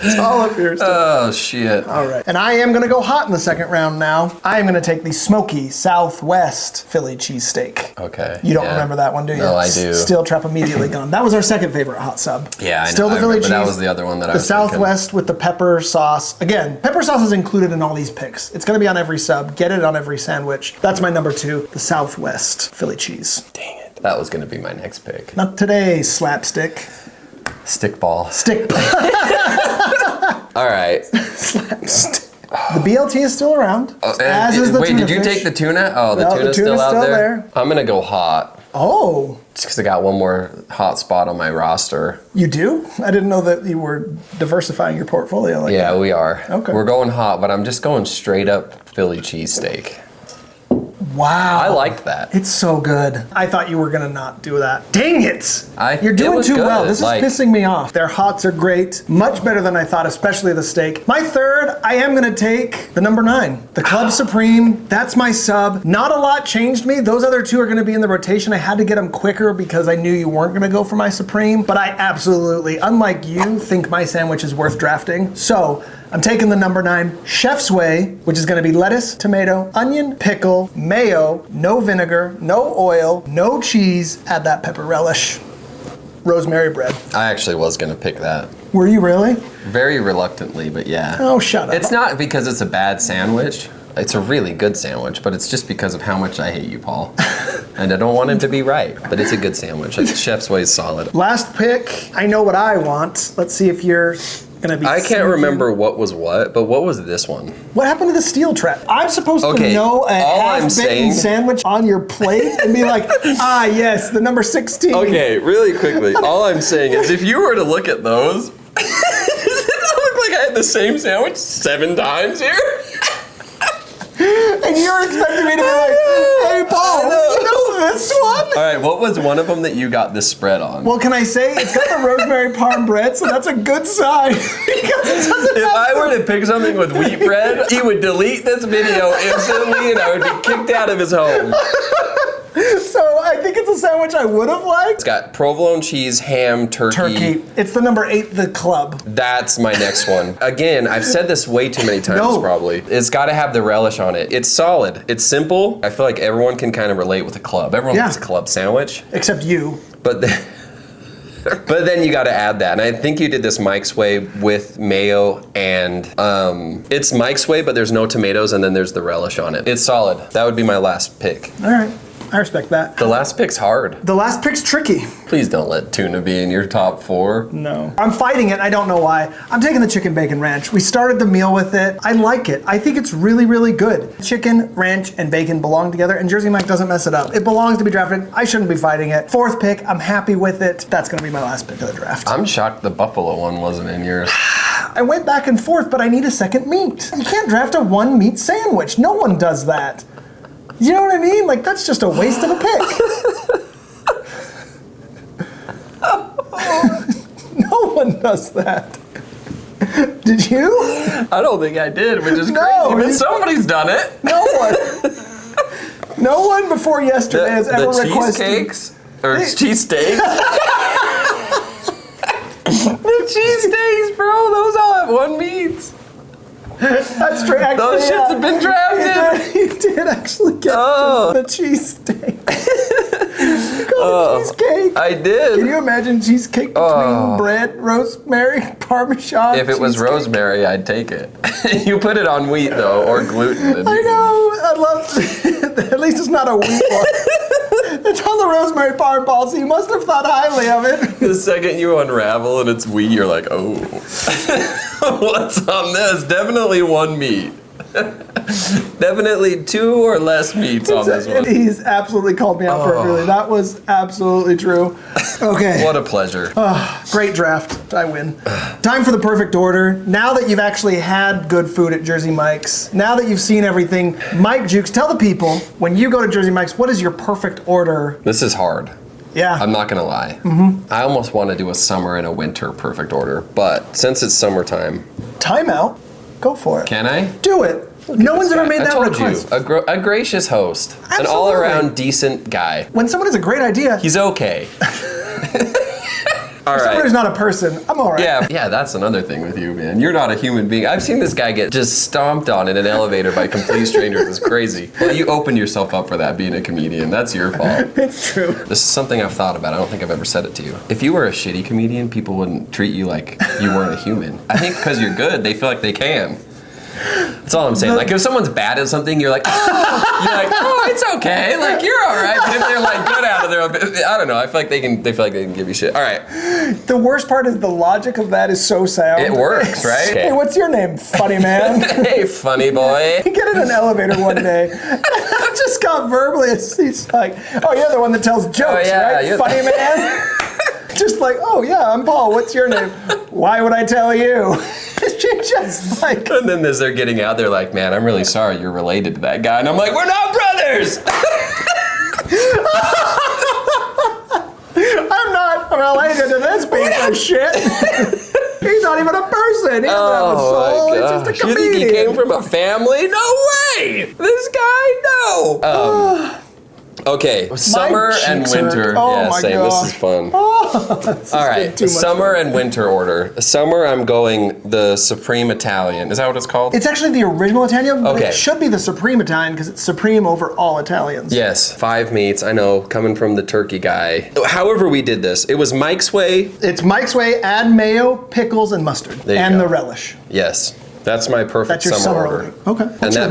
Speaker 1: It's all up here still.
Speaker 2: Oh, shit.
Speaker 1: All right. And I am going to go hot in the second round now. I am going to take the smoky Southwest Philly cheesesteak.
Speaker 2: Okay.
Speaker 1: You don't
Speaker 2: yeah.
Speaker 1: remember that one, do you?
Speaker 2: No, I do.
Speaker 1: Steel Trap immediately gone. That was our second favorite hot sub.
Speaker 2: Yeah, I know.
Speaker 1: Still the
Speaker 2: I
Speaker 1: Philly
Speaker 2: remember
Speaker 1: cheese.
Speaker 2: that was the other one that I
Speaker 1: The
Speaker 2: was thinking.
Speaker 1: Southwest with the pepper sauce. Again, pepper sauce is included in all these picks. It's going to be on every sub. Get it on every sandwich. That's my number 2, the Southwest Philly cheese.
Speaker 2: Dang it. That was going to be my next pick.
Speaker 1: Not today, slapstick.
Speaker 2: Stickball.
Speaker 1: Stick.
Speaker 2: All right.
Speaker 1: Slapstick. The BLT is still around, as is the
Speaker 2: Wait,
Speaker 1: tuna
Speaker 2: did you
Speaker 1: fish.
Speaker 2: take the tuna? Oh, the
Speaker 1: No, the
Speaker 2: tuna's
Speaker 1: tuna's
Speaker 2: still out
Speaker 1: still
Speaker 2: there?
Speaker 1: there.
Speaker 2: I'm going to go hot.
Speaker 1: Oh,
Speaker 2: Just because I got one more hot spot on my roster.
Speaker 1: you do? I didn't know that you were diversifying your portfolio like
Speaker 2: Yeah,
Speaker 1: that.
Speaker 2: we are.
Speaker 1: Okay.
Speaker 2: We're going hot, but I'm just going straight up Philly cheesesteak.
Speaker 1: Wow.
Speaker 2: I liked that.
Speaker 1: It's so good. I thought you were gonna not do that. Dang it! You're
Speaker 2: it
Speaker 1: doing
Speaker 2: was
Speaker 1: too
Speaker 2: good.
Speaker 1: well. This is
Speaker 2: Like-
Speaker 1: pissing me off. Their hots are great. Much better than I thought, especially the steak. My third, I am gonna take the number 9. The Club Supreme. That's my sub. Not a lot changed me. Those other 2 are gonna be in the rotation. I had to get them quicker because I knew you weren't gonna go for my Supreme. But I absolutely, unlike you, think my sandwich is worth drafting. So, I'm taking the number 9 Chef's Way, which is going to be lettuce, tomato, onion, pickle, mayo, no vinegar, no oil, no cheese. Add that pepper relish. Rosemary bread.
Speaker 2: I actually was going to pick that.
Speaker 1: Were you really?
Speaker 2: Very reluctantly, but yeah.
Speaker 1: Oh, shut up.
Speaker 2: It's not because it's a bad sandwich. It's a really good sandwich, but it's just because of how much I hate you, Paul. And I don't want him to be right, but it's a good sandwich. Chef's Way is solid.
Speaker 1: Last pick. I know what I want. Let's see if you're going to be
Speaker 2: I can't
Speaker 1: sneaky.
Speaker 2: remember what was what, but what was this one?
Speaker 1: What happened to the steel trap? I'm supposed to
Speaker 2: Okay,
Speaker 1: know a
Speaker 2: all I'm
Speaker 1: half-bitten
Speaker 2: saying-
Speaker 1: sandwich on your plate and be like, ah, yes, the number 16.
Speaker 2: Okay, really quickly. All I'm saying is if you were to look at those, does it look like I had the same sandwich 7 times here?
Speaker 1: And you're expecting me to be like, hey, Paul, you know this one?
Speaker 2: All right, what was one of them that you got this spread on?
Speaker 1: Well, can I say it's got the rosemary parm bread, so that's a good sign. Because it doesn't
Speaker 2: If
Speaker 1: have
Speaker 2: I were to pick something with wheat bread, he would delete this video instantly and I would be kicked out of his home.
Speaker 1: So I think it's a sandwich I would have liked.
Speaker 2: It's got provolone cheese, ham,
Speaker 1: Turkey. It's the number 8, the club.
Speaker 2: That's my next one. Again, I've said this way too many times
Speaker 1: No.
Speaker 2: probably. It's got to have the relish on it. It's solid. It's simple. I feel like everyone can kind of relate with a club. Everyone
Speaker 1: Yeah.
Speaker 2: likes a club sandwich.
Speaker 1: Except you.
Speaker 2: But then, but then you got to add that. And I think you did this Mike's Way with mayo and it's Mike's Way, but there's no tomatoes and then there's the relish on it. It's solid. That would be my last pick.
Speaker 1: All right. I respect that.
Speaker 2: The last pick's hard.
Speaker 1: The last pick's tricky.
Speaker 2: Please don't let tuna be in your top 4.
Speaker 1: No. I'm fighting it. I don't know why. I'm taking the chicken bacon ranch. We started the meal with it. I like it. I think it's really, really good. Chicken, ranch, and bacon belong together, and Jersey Mike doesn't mess it up. It belongs to be drafted. I shouldn't be fighting it. 4th pick. I'm happy with it. That's going to be my last pick of the draft.
Speaker 2: I'm shocked the buffalo one wasn't in yours.
Speaker 1: I went back and forth, but I need a second meat. You can't draft a 1 meat sandwich. No one does that. You know what I mean? Like, that's just a waste of a pick. No one does that. Did you?
Speaker 2: I don't think I did, which is
Speaker 1: No,
Speaker 2: crazy, but
Speaker 1: you-
Speaker 2: somebody's done it.
Speaker 1: No one. No one before yesterday has ever
Speaker 2: the
Speaker 1: requested.
Speaker 2: cheesecakes or cheesesteaks. The cheesesteaks, bro. Those all have 1 meat.
Speaker 1: That's true. Actually,
Speaker 2: Those shits have been drafted.
Speaker 1: You did actually get
Speaker 2: Oh.
Speaker 1: the cheesesteak. You call it cheesecake.
Speaker 2: I did.
Speaker 1: Can you imagine cheesecake between bread, rosemary, Parmesan?
Speaker 2: If it was
Speaker 1: cheesecake?
Speaker 2: rosemary, I'd take it. You put it on wheat though, or gluten.
Speaker 1: I know. I love. At least it's not a wheat one. It's on the rosemary parm ball, so you must have thought highly of it.
Speaker 2: The second you unravel and it's wheat, you're like, oh, what's on this? Definitely 1 meat. Definitely 2 or less meats on this one.
Speaker 1: He's absolutely called me out perfectly. That was absolutely true. Okay.
Speaker 2: What a pleasure.
Speaker 1: Great draft. I win. Time for the perfect order. Now that you've actually had good food at Jersey Mike's, now that you've seen everything, Mike Jewkes, tell the people, when you go to Jersey Mike's, what is your perfect order?
Speaker 2: This is hard.
Speaker 1: Yeah.
Speaker 2: I'm not gonna lie. I almost want to do a summer and a winter perfect order, but since it's summertime,
Speaker 1: Timeout. Go for it.
Speaker 2: can I?
Speaker 1: Do it. No one's ever made
Speaker 2: I
Speaker 1: that
Speaker 2: told
Speaker 1: request.
Speaker 2: you, a gracious host, an
Speaker 1: Absolutely.
Speaker 2: all-around decent guy.
Speaker 1: When someone has a great idea,
Speaker 2: He's okay. All
Speaker 1: Someone
Speaker 2: right.
Speaker 1: who's not a person, I'm all right.
Speaker 2: Yeah, that's another thing with you, man. You're not a human being. I've seen this guy get just stomped on in an elevator by complete strangers. It's crazy. Well, you opened yourself up for that being a comedian. That's your fault.
Speaker 1: It's true.
Speaker 2: This is something I've thought about. I don't think I've ever said it to you. If you were a shitty comedian, people wouldn't treat you like you weren't a human. I think because you're good, they feel like they can. That's all I'm saying. Like if someone's bad at something, you're like, oh, it's okay. Like you're all right. But if they're like good out of their, I don't know. I feel like they can give you shit. All right.
Speaker 1: The worst part is the logic of that is so sound.
Speaker 2: It works, right?
Speaker 1: Hey, what's your name, funny man?
Speaker 2: Hey, funny boy.
Speaker 1: You get in an elevator one day, and I just got verbally, he's like, oh, you're the one that tells jokes, right? Funny man? Just like, oh yeah, I'm Paul, what's your name? Why would I tell you? She just like...
Speaker 2: And then as they're getting out, they're like, man, I'm really sorry you're related to that guy. And I'm like, we're not brothers!
Speaker 1: I'm not related to this piece of shit. He's not even a person. He doesn't have a soul. He's just a comedian.
Speaker 2: You think he came from a family? No way! This guy, no! Okay, summer and winter.
Speaker 1: Oh my
Speaker 2: same.
Speaker 1: God.
Speaker 2: This is fun.
Speaker 1: This
Speaker 2: All
Speaker 1: is
Speaker 2: right,
Speaker 1: too much
Speaker 2: summer
Speaker 1: fun.
Speaker 2: and winter order. Summer, I'm going the Supreme Italian. Is that what it's called?
Speaker 1: It's actually the original Italian, but
Speaker 2: Okay.
Speaker 1: it should be the Supreme Italian because it's supreme over all Italians.
Speaker 2: Yes, 5 meats. I know, coming from the turkey guy. However we did this, it was Mike's way.
Speaker 1: It's Mike's way. Add mayo, pickles, and mustard,
Speaker 2: There you
Speaker 1: and
Speaker 2: go.
Speaker 1: the relish.
Speaker 2: Yes, that's my perfect
Speaker 1: That's your summer
Speaker 2: order.
Speaker 1: Okay.
Speaker 2: And
Speaker 1: What's your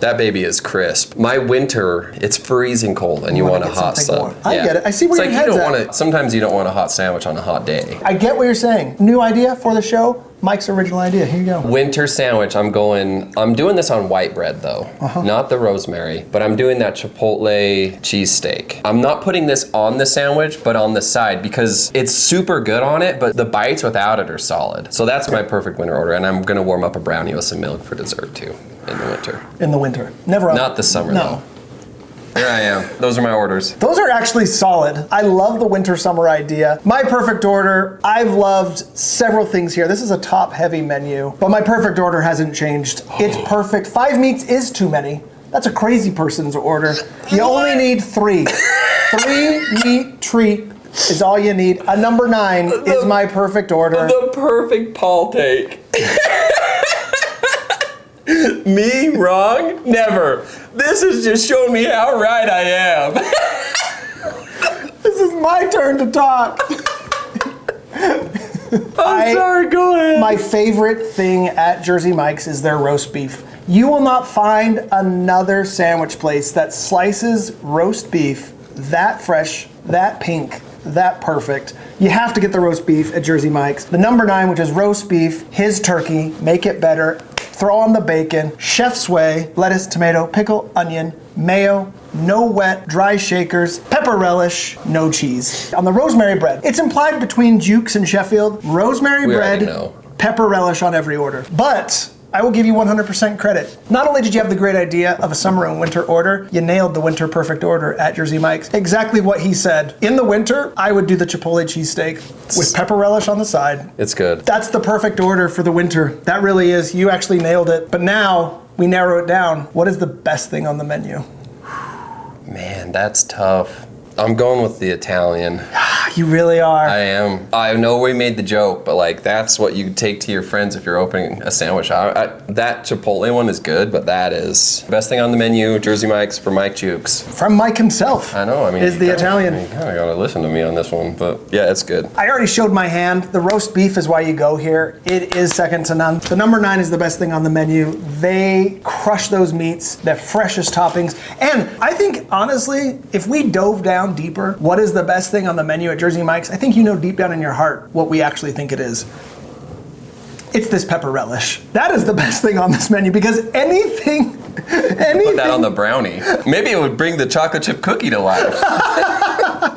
Speaker 2: that baby is crisp. My winter, it's freezing cold, and you
Speaker 1: wanna
Speaker 2: want a
Speaker 1: get
Speaker 2: hot
Speaker 1: something
Speaker 2: sun.
Speaker 1: warm. I get it. I see where
Speaker 2: it's
Speaker 1: your
Speaker 2: like you
Speaker 1: head's
Speaker 2: don't
Speaker 1: at.
Speaker 2: want to. Sometimes you don't want a hot sandwich on a hot day.
Speaker 1: I get what you're saying. New idea for the show. Mike's original idea. Here you go.
Speaker 2: Winter sandwich. I'm doing this on white bread though, not the rosemary, but I'm doing that Chipotle cheesesteak. I'm not putting this on the sandwich, but on the side because it's super good on it, but the bites without it are solid. So that's my perfect winter order, and I'm gonna warm up a brownie with some milk for dessert too in the winter.
Speaker 1: In the winter. Never on.
Speaker 2: Not the summer
Speaker 1: No.
Speaker 2: though. Here I am. Those are my orders.
Speaker 1: Those are actually solid. I love the winter summer idea. My perfect order, I've loved several things here. This is a top heavy menu, but my perfect order hasn't changed. It's perfect. 5 meats is too many. That's a crazy person's order. You only need 3. 3 meat treat is all you need. A number 9 is my perfect order.
Speaker 2: The perfect Paul take. Me wrong? Never. This is just showing me how right I am.
Speaker 1: This is my turn to talk.
Speaker 2: I'm sorry, go ahead.
Speaker 1: My favorite thing at Jersey Mike's is their roast beef. You will not find another sandwich place that slices roast beef that fresh, that pink, that perfect. You have to get the roast beef at Jersey Mike's. The number 9, which is roast beef, his turkey, make it better. Throw on the bacon, chef's way, lettuce, tomato, pickle, onion, mayo, no wet, dry shakers, pepper relish, no cheese. On the rosemary bread, it's implied between Jewkes and Sheffield, rosemary
Speaker 2: We already
Speaker 1: bread,
Speaker 2: know.
Speaker 1: pepper relish on every order. But I will give you 100% credit. Not only did you have the great idea of a summer and winter order, you nailed the winter perfect order at Jersey Mike's. Exactly what he said. In the winter, I would do the Chipotle cheesesteak with pepper relish on the side.
Speaker 2: It's good.
Speaker 1: That's the perfect order for the winter. That really is. You actually nailed it. But now we narrow it down. What is the best thing on the menu?
Speaker 2: Man, that's tough. I'm going with the Italian.
Speaker 1: You really are.
Speaker 2: I am. I know we made the joke, but like that's what you take to your friends if you're opening a sandwich. That Chipotle one is good, but that is best thing on the menu. Jersey Mike's for Mike Jewkes.
Speaker 1: From Mike himself.
Speaker 2: I know. I mean,
Speaker 1: is the Italian.
Speaker 2: You kind of gotta listen to me on this one, but yeah, it's good.
Speaker 1: I already showed my hand. The roast beef is why you go here. It is second to none. The number 9 is the best thing on the menu. They crush those meats, the freshest toppings. And I think, honestly, if we dove down deeper, what is the best thing on the menu at Jersey Mike's? I think you know deep down in your heart what we actually think it is. It's this pepper relish. That is the best thing on this menu because anything.
Speaker 2: Put that on the brownie. Maybe it would bring the chocolate chip cookie to life.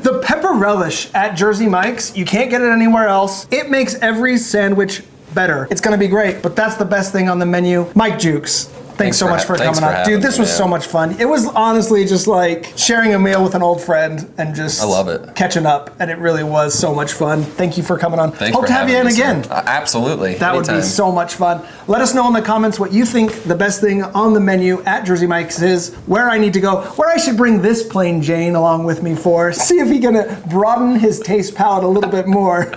Speaker 1: The pepper relish at Jersey Mike's, you can't get it anywhere else. It makes every sandwich better. It's gonna be great, but that's the best thing on the menu. Mike Jewkes, Thanks so much for coming on.
Speaker 2: having
Speaker 1: Dude, this
Speaker 2: me,
Speaker 1: was
Speaker 2: man.
Speaker 1: so much fun. It was honestly just like sharing a meal with an old friend and just
Speaker 2: I love it.
Speaker 1: catching up, and it really was so much fun. Thank you for coming on.
Speaker 2: Thanks
Speaker 1: Hope
Speaker 2: for
Speaker 1: to have you in
Speaker 2: having me,
Speaker 1: again.
Speaker 2: sir. Absolutely.
Speaker 1: That would
Speaker 2: Anytime.
Speaker 1: be so much fun. Let us know in the comments what you think the best thing on the menu at Jersey Mike's is, where I need to go, where I should bring this plain Jane along with me for. See if he can broaden his taste palette a little bit more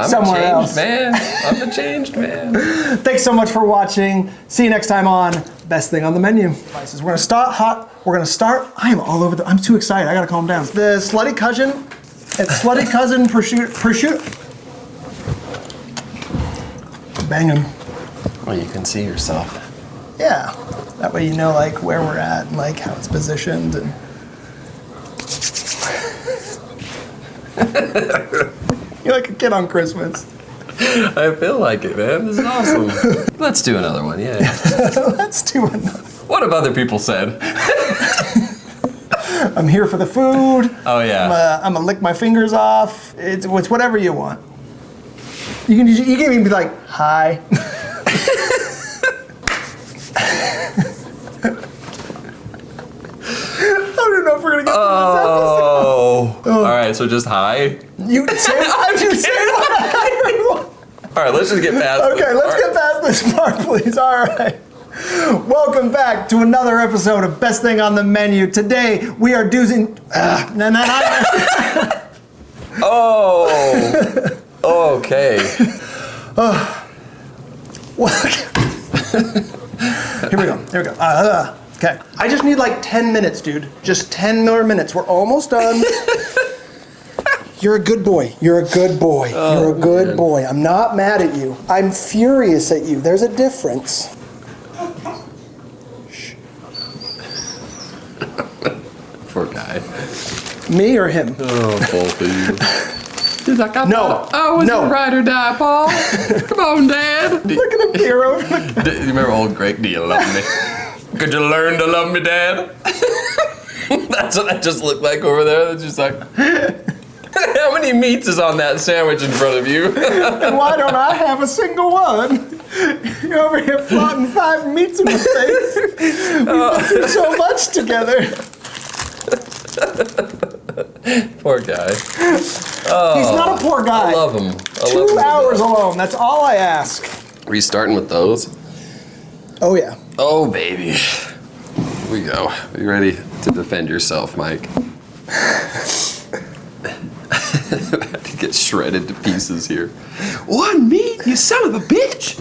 Speaker 1: somewhere else.
Speaker 2: Man. I'm a changed man.
Speaker 1: Thanks so much for watching. See you next time on Best Thing on the Menu. We're gonna start hot. We're gonna start. I am all over the. I'm too excited. I gotta calm down. The slutty cousin. It's slutty cousin prosciutto. Bang him.
Speaker 2: Well, you can see yourself.
Speaker 1: Yeah. That way you know like where we're at and like how it's positioned and. You're like a kid on Christmas.
Speaker 2: I feel like it, man. This is awesome. Let's do another one, yeah.
Speaker 1: Let's do another.
Speaker 2: What have other people said?
Speaker 1: I'm here for the food.
Speaker 2: Oh, yeah.
Speaker 1: I'm gonna lick my fingers off. It's whatever you want. You can even be like, hi. I don't know if we're gonna get through this episode.
Speaker 2: All right, so just hi.
Speaker 1: You say what?
Speaker 2: All right, let's just get past this.
Speaker 1: Okay, let's get past this part, please. All right. Welcome back to another episode of Best Thing on the Menu. Today we are doing.
Speaker 2: Oh. Okay.
Speaker 1: Here we go. Okay. I just need like 10 minutes, dude. Just 10 more minutes. We're almost done. You're a good boy. You're a good boy. You're a good boy. I'm not mad at you. I'm furious at you. There's a difference. Shh.
Speaker 2: Poor guy.
Speaker 1: Me or him?
Speaker 2: Oh, both of you. He's like, I was
Speaker 1: No.
Speaker 2: a ride or die, Paul. Come on, Dad.
Speaker 1: Look at the hero.
Speaker 2: Do you remember old Greg? Do you love me? Could you learn to love me, Dad? That's what that just looked like over there. That's just like, how many meats is on that sandwich in front of you?
Speaker 1: And why don't I have a single one? You're over here flaunting 5 meats in my face. We've been through so much together.
Speaker 2: Poor guy.
Speaker 1: He's not a poor guy.
Speaker 2: I love him.
Speaker 1: 2 hours alone. That's all I ask.
Speaker 2: Are you starting with those?
Speaker 1: Oh, yeah.
Speaker 2: Oh, baby. Here we go. Are you ready to defend yourself, Mike? To get shredded to pieces here. One meat, you son of a bitch!